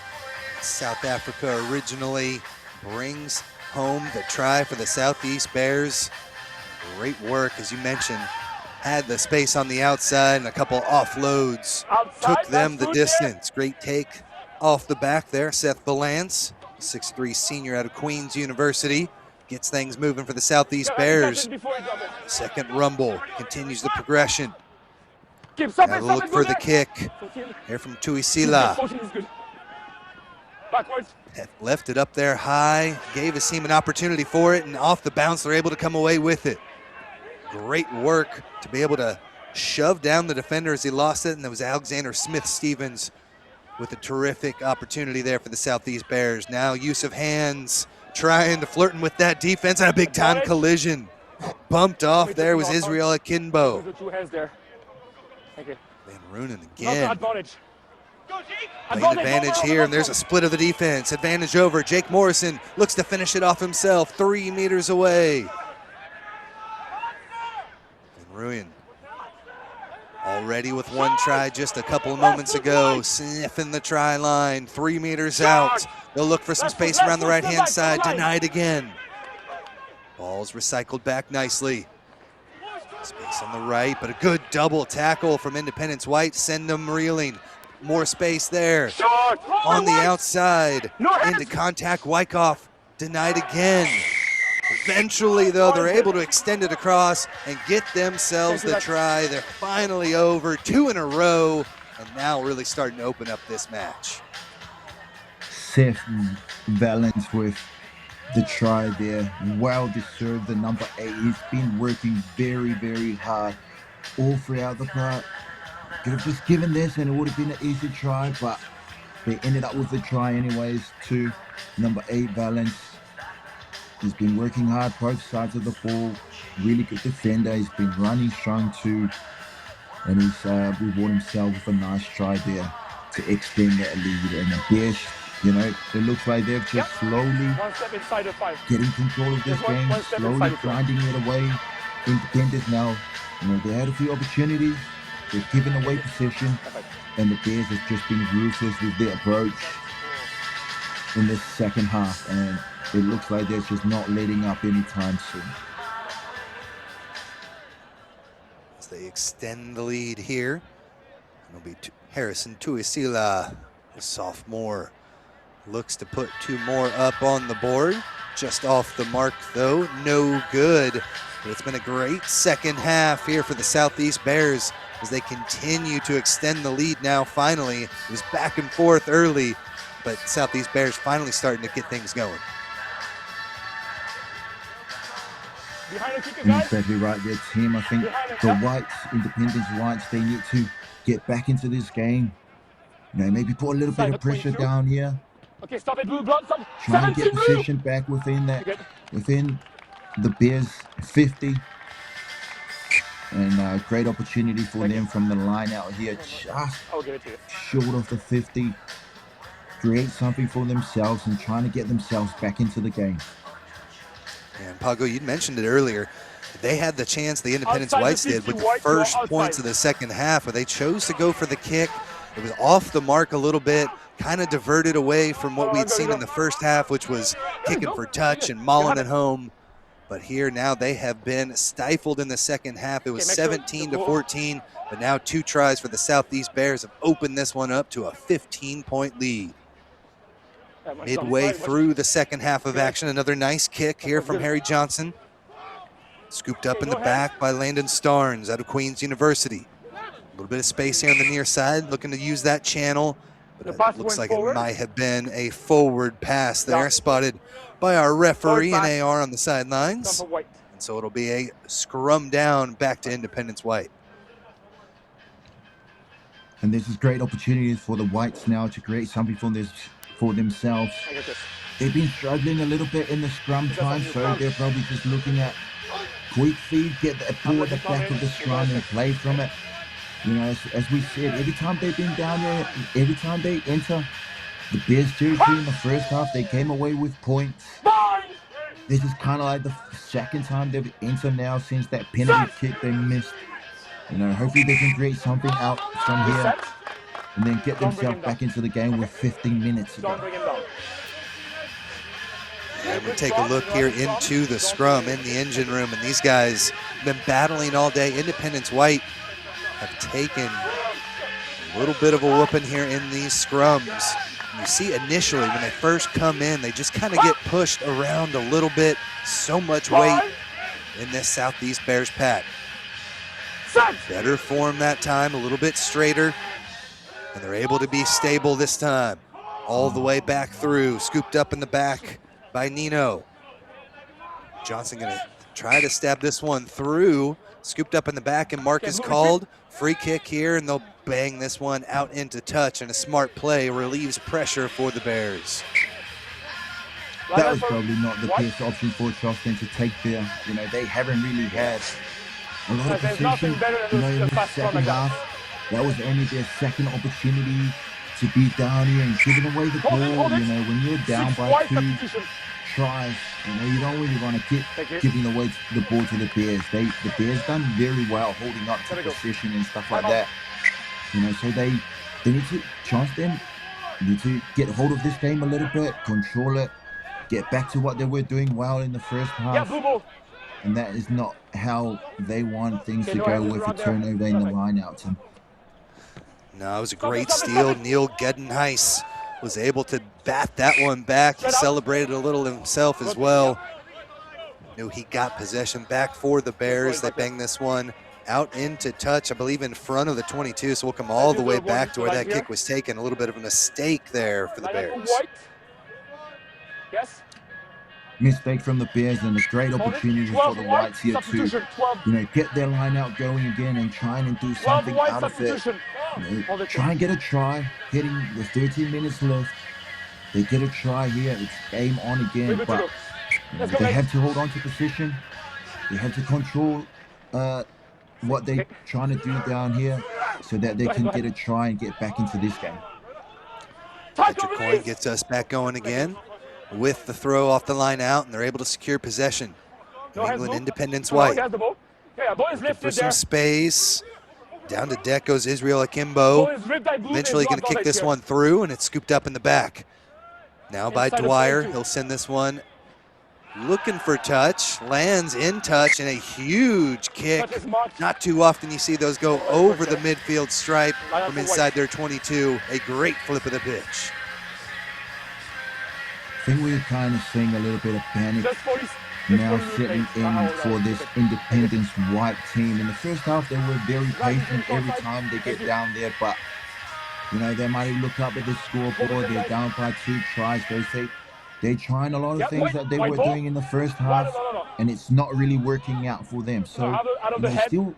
South Africa originally, brings home the try for the Southeast Bears. Great work, as you mentioned. Had the space on the outside and a couple offloads. Took them the distance. Great take off the back there. Seth Valance, 6'3" senior out of Queens University, gets things moving for the Southeast Bears. Second rumble, continues the progression. Have a look for the kick. Here from Tuisila. Left it up there high, gave his team an opportunity for it, and off the bounce, they're able to come away with it. Great work to be able to shove down the defender as he lost it, and it was Alexander Smith-Stevens with a terrific opportunity there for the Southeast Bears. Now use of hands, trying to flirting with that defense, and a big time collision. Bumped off there was Israel Akinbo. Van Runen again. Playing advantage here, and there's a split of the defense. Advantage over. Jake Morrison looks to finish it off himself, 3 meters away. Van Ruyen already with one try just a couple of moments ago, sniffing the try line, 3 meters out. They'll look for some space around the right-hand side, denied again. Ball's recycled back nicely. Space on the right, but a good double tackle from Independence White, send them reeling. More space there. On the outside, into contact, Wyckoff denied again. Eventually, though, they're able to extend it across and get themselves the try. They're finally over, 2 in a row, and now really starting to open up this match. Seth Valance with the try there. Well deserved, the number 8. He's been working very, very hard all throughout the part. Could have just given this and it would have been an easy try, but they ended up with the try anyways to number 8, Valance. He's been working hard both sides of the ball. Really good defender. He's been running strong too. And he's rewarded himself with a nice try there to extend that lead. And the Bears, you know, it looks like they're just slowly getting control of this game, slowly grinding it away. Independence now, you know, they had a few opportunities. They've given away possession, and the Bears have just been ruthless with their approach in this second half, and it looks like they're just not letting up anytime soon. As they extend the lead here, it'll be Harrison Tuisila, a sophomore Looks to put 2 more up on the board. Just off the mark though, no good. But it's been a great second half here for the Southeast Bears as they continue to extend the lead now finally. It was back and forth early, but Southeast Bears finally starting to get things going. And exactly right there, Tim. I think the Whites, Independence Whites, they need to get back into this game. You know, maybe put a little bit of pressure down here. Okay, stop it, blue blood. Stop. Try and get position back within the Bears 50. And great opportunity for them from the line out here, just short of the 50. Create something for themselves and trying to get themselves back into the game. And Pago, you mentioned it earlier. They had the chance, the Independence Whites did, with the first points of the second half, where they chose to go for the kick. It was off the mark a little bit, kind of diverted away from what we had seen in the first half, which was kicking for touch and mauling it home. But here now they have been stifled in the second half. It was 17-14, but now 2 tries for the Southeast Bears have opened this one up to a 15-point lead. Midway through the second half of action, another nice kick here from Harry Johnson. Scooped up in the back by Landon Starnes out of Queens University. A little bit of space here on the near side, looking to use that channel. But it looks like it might have been a forward pass there, spotted by our referee and AR on the sidelines. And so it'll be a scrum down back to Independence White. And this is great opportunity for the Whites now to create something for themselves. They've been struggling a little bit in the scrum time, so they're probably just looking at quick feed, get the ball at the back of the scrum and play from it. You know, as we said, every time they've been down there, every time they enter the Bears territory in the first half, they came away with points. This is kind of like the second time they've entered now since that penalty kick they missed. You know, hopefully they can create something out from here and then get themselves back into the game with 15 minutes to go. And we take a look here into the scrum in the engine room, and these guys have been battling all day. Independence White have taken a little bit of a whooping here in these scrums. And you see initially when they first come in, they just kind of get pushed around a little bit. So much weight in this Southeast Bears pack. Better form that time, a little bit straighter, and they're able to be stable this time. All the way back through, scooped up in the back by Nino. Johnson gonna try to stab this one through. Scooped up in the back, and Marcus called. Free kick here, and they'll bang this one out into touch, and a smart play relieves pressure for the Bears. That was probably not the best option for Charleston to take there. You know, they haven't really had a lot of position, you know, in the second half. That was only their second opportunity to be down here and giving away the ball. You know, when you're down by 2 tries, you know, you don't really want to keep giving away the ball to the Bears. The Bears done very well holding up to position and stuff like that. You know, so they need to Charleston need to get hold of this game a little bit, control it, get back to what they were doing well in the first half. And that is not how they want things to go with a turnover in the line out. No, it was a great steal. Neil Gedenheis was able to bat that one back. He celebrated a little himself as well. Knew he got possession back for the Bears. They banged this one out into touch, I believe in front of the 22, so we'll come all the way back to where that kick was taken. A little bit of a mistake there for the Bears. Yes. Mistake from the Bears and a great opportunity for the Whites here to, you know, get their line out going again and trying and do something out of it. You know, try and get a try, hitting the 13 minutes left. They get a try here, it's game on again, but you know, they have to hold on to position. They have to control what they're trying to do down here so that they can get a try and get back into this game. Patrick Coyne gets us back going again with the throw off the line out, and they're able to secure possession. New England Independence White. Looking for some space. Down to deck goes Israel Akimbo. Eventually going to kick this one through, and it's scooped up in the back. Now by Dwyer. He'll send this one looking for touch. Lands in touch, and a huge kick. Not too often you see those go over the midfield stripe from inside their 22. A great flip of the pitch. think we're kind of seeing a little bit of panic now setting in for this Independence White team. In the first half, they were very patient every time they get down there, but you know, they might look up at the scoreboard, they're down by 2 tries. They're trying a lot of things that they were doing in the first half, and it's not really working out for them. So, you know, still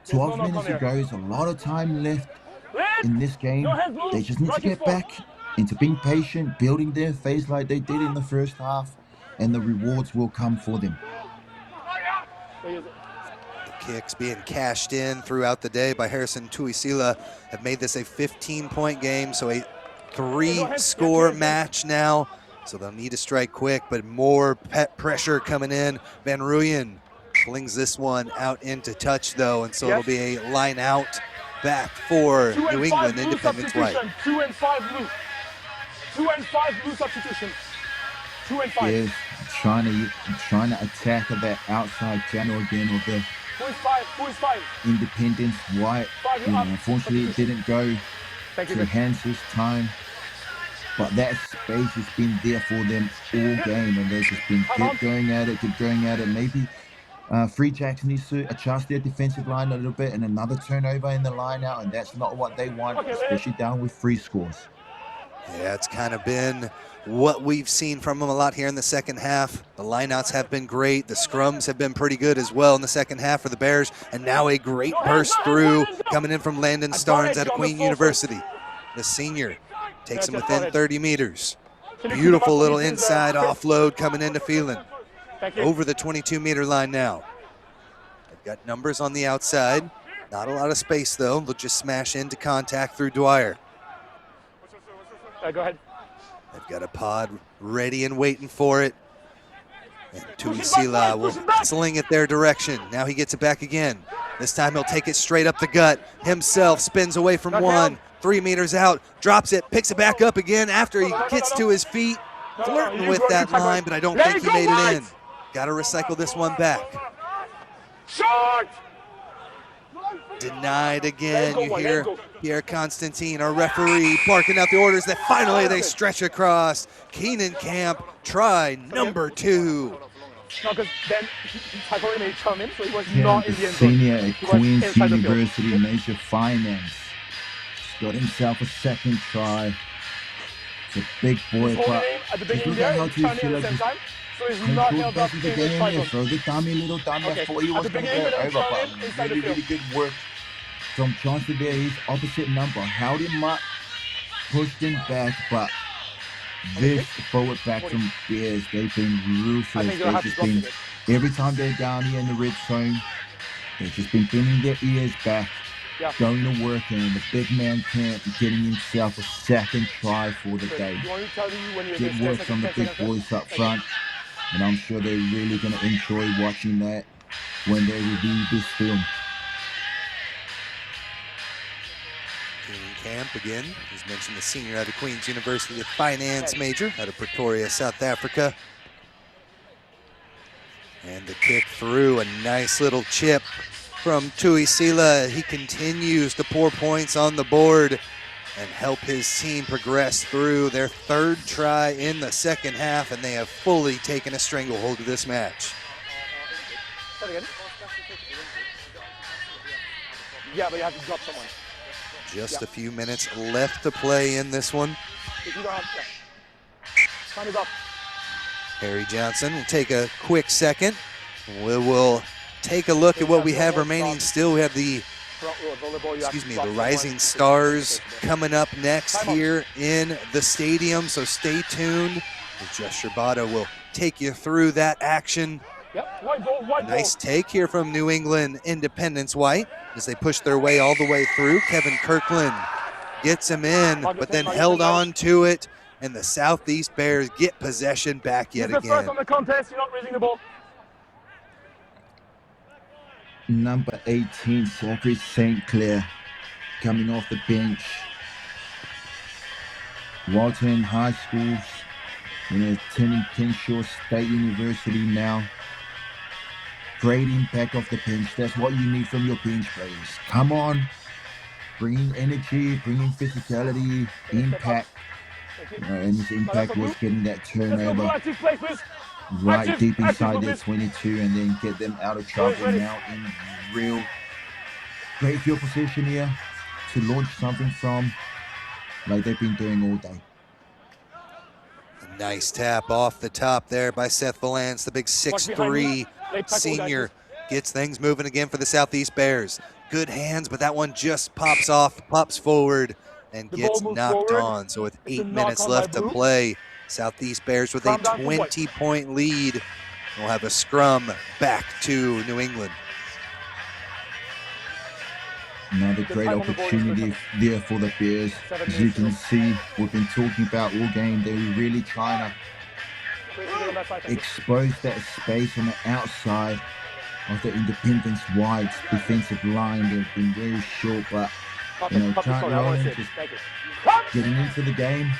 12 minutes to go. There's a lot of time left in this game. They just need to get back into being patient, building their face like they did in the first half, and the rewards will come for them. Kicks being cashed in throughout the day by Harrison Tuisila have made this a 15-point game, so a 3-score match now. So they'll need to strike quick, but more pressure coming in. Van Rooyen flings this one out into touch, though, and so it'll be a line out back for New England Independence White. 2 and 5 loose. 2 and 5 loose substitution. 2 and 5. Yes, trying to attack that outside channel again of the Who is 5? Independence White. You know, unfortunately, it didn't go to Hans this time. But that space has been there for them all game, and they've just been keep going at it. Maybe Free Jacks needs to adjust their defensive line a little bit, and another turnover in the line out, and that's not what they want, especially down with 3 scores. Yeah, it's kind of been what we've seen from them a lot here in the second half. The lineouts have been great. The scrums have been pretty good as well in the second half for the Bears, and now a great burst through coming in from Landon Starnes out of Queen University. The senior takes him within 30 meters. Beautiful little inside offload coming into Phelan. Over the 22-meter line now. They've got numbers on the outside. Not a lot of space, though. They'll just smash into contact through Dwyer. Go ahead. They've got a pod ready and waiting for it. And Tuisila will sling it their direction. Now he gets it back again. This time he'll take it straight up the gut. Himself spins away from one. 3 meters out, drops it, picks it back up again after he gets to his feet. Flirting with that line, but I don't think he made it in. Got to recycle this one back. Short! Denied again. You hear Pierre Constantine, our referee, barking out the orders that finally they stretch across. Keenan Camp, try number 2. No, because then I've already made a comment, so he was not in the end zone. Senior at Queen's University Major Finance. Got himself a second try. It's a big boy, but just look at how Tuisila just controlled back to the game here. Throw the little dummy. I thought he was going to go over, but really good work from Johnson there. He's opposite number. Held him up, pushed him back, but this forward back from Bears, they've been ruthless. They've just been, every time they're down here in the red zone, they've just been bending their ears back. Going to work, and the big man Camp getting himself a second try for the day. Good work from the big boys up front, and I'm sure they're really going to enjoy watching that when they review this film. Keenan Camp again, as mentioned, the senior out of Queen's University, a finance major out of Pretoria, South Africa. And the kick through, a nice little chip from Tuisila. He continues to pour points on the board and help his team progress through their 3rd try in the second half, and they have fully taken a stranglehold of this match. Yeah, but you have to drop someone. Just a few minutes left to play in this one. Time is up. Harry Johnson will take a quick second. We will take a look at what we have remaining still. We have the Rising Stars coming up next here in the stadium, so stay tuned. Jess Sherbata will take you through that action. Nice take here from New England Independence White as they push their way all the way through. Kevin Kirkland gets him in, but then held on to it, and the Southeast Bears get possession back yet again. First on the contest, you're not raising the ball. Number 18, Zachary St. Clair, coming off the bench. Walton High Schools, attending Kenshaw State University now. Great impact off the bench. That's what you need from your bench players. Come on, bringing energy, bringing physicality, impact. And his impact was getting that Let's go, turnover active play, please. right Active, deep active, inside their please. 22 and then get them out of trouble. ready. Now in real great field position here to launch something from, like they've been doing all day. A nice tap off the top there by Seth Valance, the big 6'3" senior. Gets things moving again for the Southeast Bears. Good hands, but that one just pops off, pops forward, and gets knocked on. So with 8 minutes left to play, Southeast Bears with a 20-point lead. We'll have a scrum back to New England. Another great opportunity there for the Bears. As you can see, we've been talking about all game. They're really trying to expose that space on the outside of the Independence wide defensive line. They've been very short, but you know, Trent Rowland just getting into the game.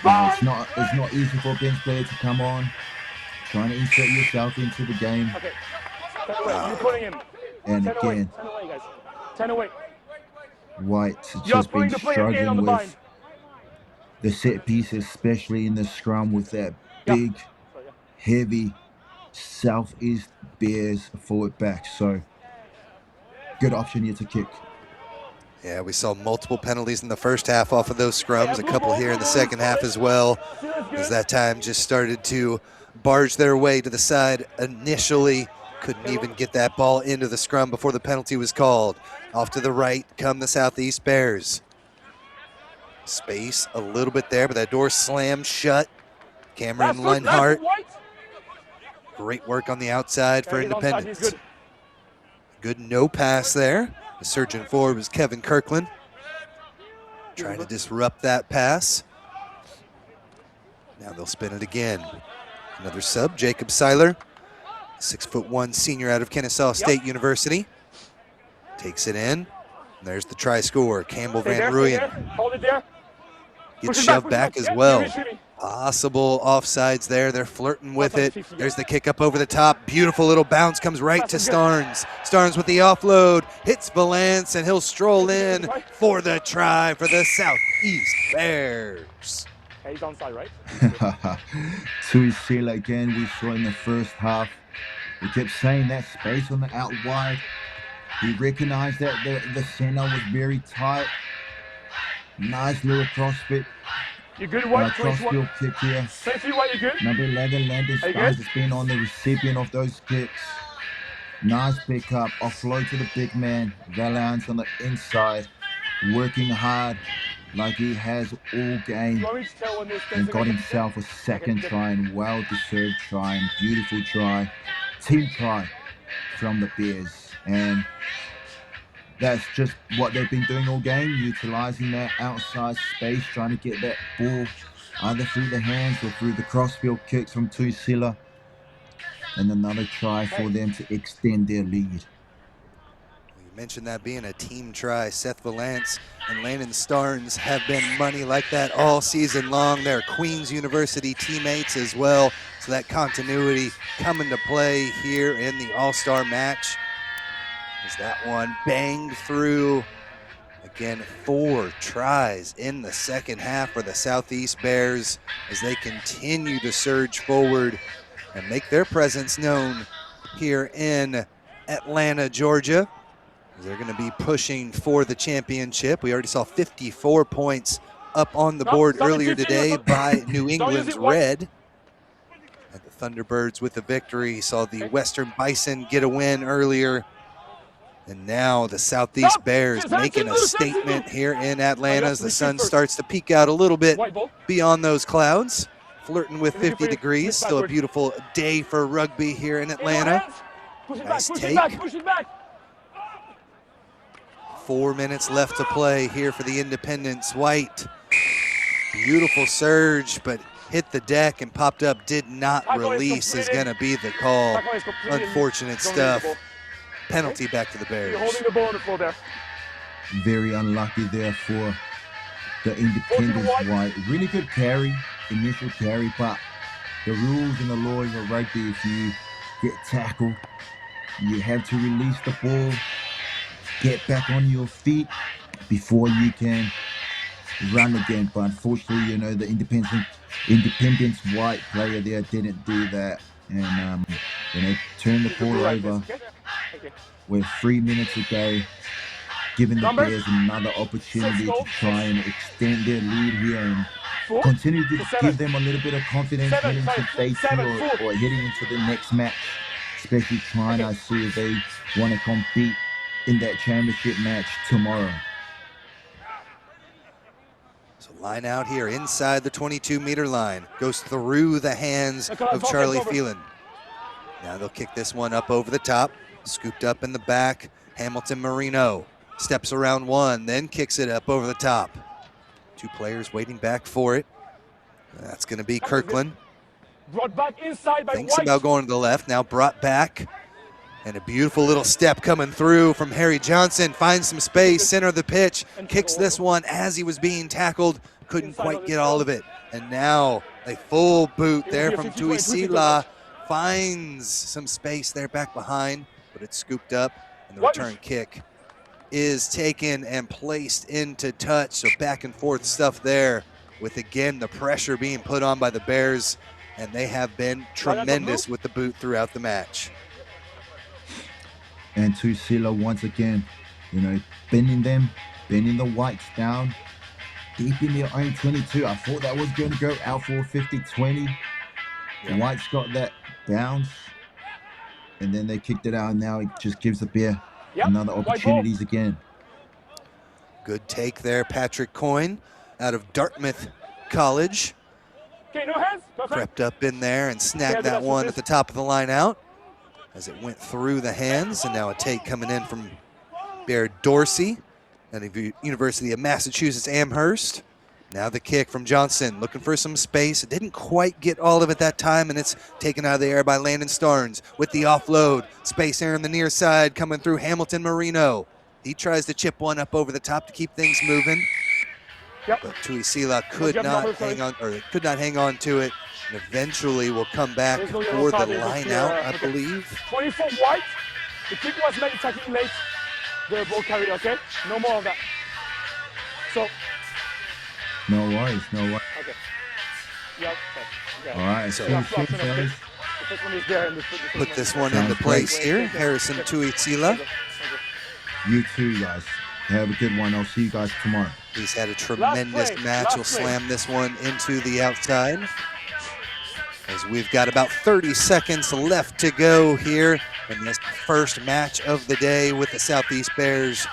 You know, it's not easy for a bench player to come on, trying to insert yourself into the game. And again, 10 away. White has just been struggling with the set pieces, especially in the scrum with that big, heavy Southeast Bears forward back. So good option here to kick. Yeah, we saw multiple penalties in the first half off of those scrums, a couple here in the second half as well, as that time just started to barge their way to the side initially. Couldn't even get that ball into the scrum before the penalty was called. Off to the right come the Southeast Bears. Space a little bit there, but that door slammed shut. Cameron Linehart. Great work on the outside for Independence. Good no pass there. The surgeon forward was Kevin Kirkland. Trying to disrupt that pass. Now they'll spin it again. Another sub, Jacob Seiler. 6'1" senior out of Kennesaw State University. Takes it in. And there's the try score. Campbell Van Rooyen Hold it there. gets shoved back as well. Possible offsides there. They're flirting with it. There's the kick up over the top. Beautiful little bounce comes right to Starnes. Starnes with the offload. Hits Valance, and he'll stroll in for the try for the Southeast Bears. He's onside, right? Tuisila again, we saw in the first half. We kept saying that space on the out wide. We recognized that the center was very tight. Nice little crossfit. You good, White? Crossfield kick here. Safety, White, you good? Number 11, Landon Starnes has been on the recipient of those kicks. Nice pickup. Offload to the big man. Valance on the inside. Working hard like he has all game. And got himself a second try and well-deserved try and beautiful try. Team try from the Bears. And that's just what they've been doing all game, utilizing that outside space, trying to get that ball either through the hands or through the crossfield kicks from Tuisila. And another try for them to extend their lead. You mentioned that being a team try. Seth Valance and Landon Starnes have been money like that all season long. They're Queens University teammates as well. So that continuity coming to play here in the All-Star match. As that one banged through. Again, 4 tries in the second half for the Southeast Bears as they continue to surge forward and make their presence known here in Atlanta, Georgia. They're going to be pushing for the championship. We already saw 54 points up on the board earlier today by New England's Red. And the Thunderbirds with the victory. Saw the Western Bison get a win earlier. And now the Southeast Bears making a statement here in Atlanta as the sun starts to peek out a little bit beyond those clouds. Flirting with 50 degrees. Still a beautiful day for rugby here in Atlanta. Nice take. 4 minutes left to play here for the Independence. White. Beautiful surge, but hit the deck and popped up. Did not release is going to be the call. Unfortunate stuff. Penalty back to the Bears. Holding the ball on the floor there. Very unlucky there for the Independence White. Really good carry, initial carry, but the rules and the law in the rugby, if you get tackled, you have to release the ball, get back on your feet before you can run again, but unfortunately, you know, the Independence white player there didn't do that, and you know, turn the Keep the ball blue like this, over okay? Okay. with 3 minutes to go, giving the Numbers? Bears another 6 opportunity to goals, try and extend their lead here and 4 continue to to 7. give them a little bit of confidence 7, heading to sorry, phase 2 7, 4. or heading into the next match, especially trying Okay. to see if they want to compete in that championship match tomorrow. So line out here inside the 22-meter line. Goes through the hands of Charlie Phelan. Now they'll kick this one up over the top. Scooped up in the back. Hamilton Marino steps around one, then kicks it up over the top. 2 players waiting back for it. That's going to be Kirkland. Brought back inside by Thinks White. about going to the left. Now brought back. And a beautiful little step coming through from Harry Johnson. Finds some space, center of the pitch. Kicks this one as he was being tackled. Couldn't quite get all of it. And now a full boot there from Tuisila. Finds some space there back behind, but it's scooped up. And the return kick is taken and placed into touch. So back and forth stuff there with, again, the pressure being put on by the Bears. And they have been tremendous with the boot throughout the match. And Tuisila once again, you know, bending the Whites down deep in their own 22. I thought that was going to go out for 50-20. The Whites got that bounce, and then they kicked it out, and now it just gives the Bear another opportunities again. Good take there, Patrick Coyne out of Dartmouth College. Okay, no hands. Crept up in there and snagged that one at the top of the line out as it went through the hands. And now a take coming in from Bear Dorsey at the University of Massachusetts Amherst. Now the kick from Johnson, looking for some space. It didn't quite get all of it that time, and it's taken out of the air by Landon Starnes with the offload. Space here on the near side coming through Hamilton Marino. He tries to chip one up over the top to keep things moving. But Tuisila could not hang on to it, and eventually will come back for the line out, I believe. 24 White. The kick was made attacking late. The ball carrier, okay? No more of that. So. No worries. Okay. Yep. All right. So put this one into place here. Harrison Tuisila. You too, guys. Have a good one. I'll see you guys tomorrow. He's had a tremendous match. He'll slam this one into the outside. As we've got about 30 seconds left to go here in this first match of the day with the Southeast Bears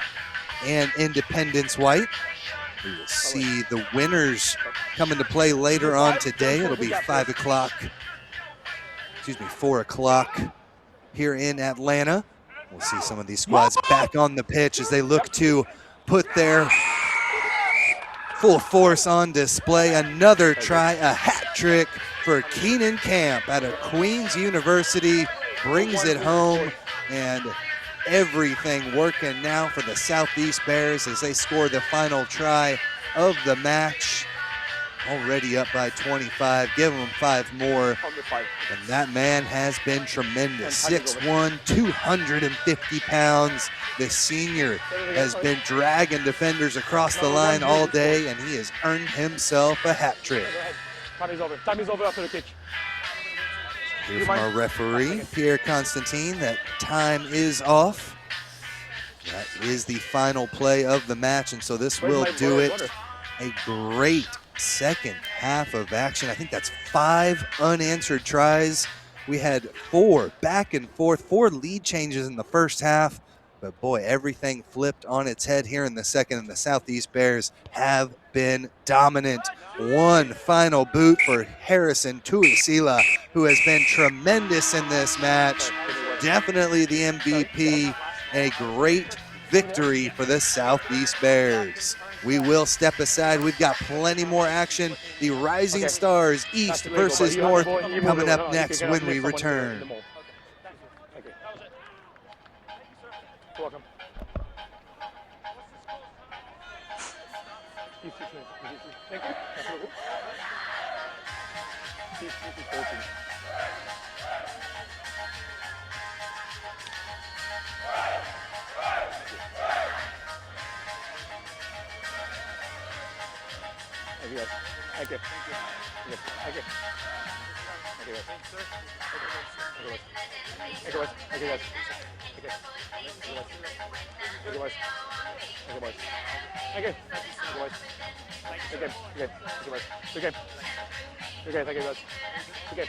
and Independence White. We will see the winners come into play later on today. It'll be 4 o'clock here in Atlanta. We'll see some of these squads back on the pitch as they look to put their full force on display. Another try, a hat trick for Keenan Camp out of Queens University. Brings it home, and everything working now for the Southeast Bears as they score the final try of the match. Already up by 25, give them 5 more. And that man has been tremendous. 6'1", 250 pounds. The senior has been dragging defenders across the line all day, and he has earned himself a hat trick. Time is over. Time is over after the kick. Hear from our referee, Pierre Constantine, that time is off. That is the final play of the match, and so this will do it. A great second half of action. I think that's 5 unanswered tries. We had 4 back and forth, 4 lead changes in the first half. But boy, everything flipped on its head here in the second, and the Southeast Bears have been dominant. One final boot for Harrison Tuisila, who has been tremendous in this match. Definitely the MVP. A great victory for the Southeast Bears. We will step aside. We've got plenty more action. The Rising Stars, East versus North, coming up next when we return. Welcome. Thank you. Thank you. Thank you. Thank you. Thank you, guys. Thank you, guys. Thank you, guys. Thank you, guys. Thank you. Thank you, guys. Thank you, guys. Thank you. Thank you, guys. Good game. Good game. Thank you, guys. Good game. Good game. Thank you, guys. Good game.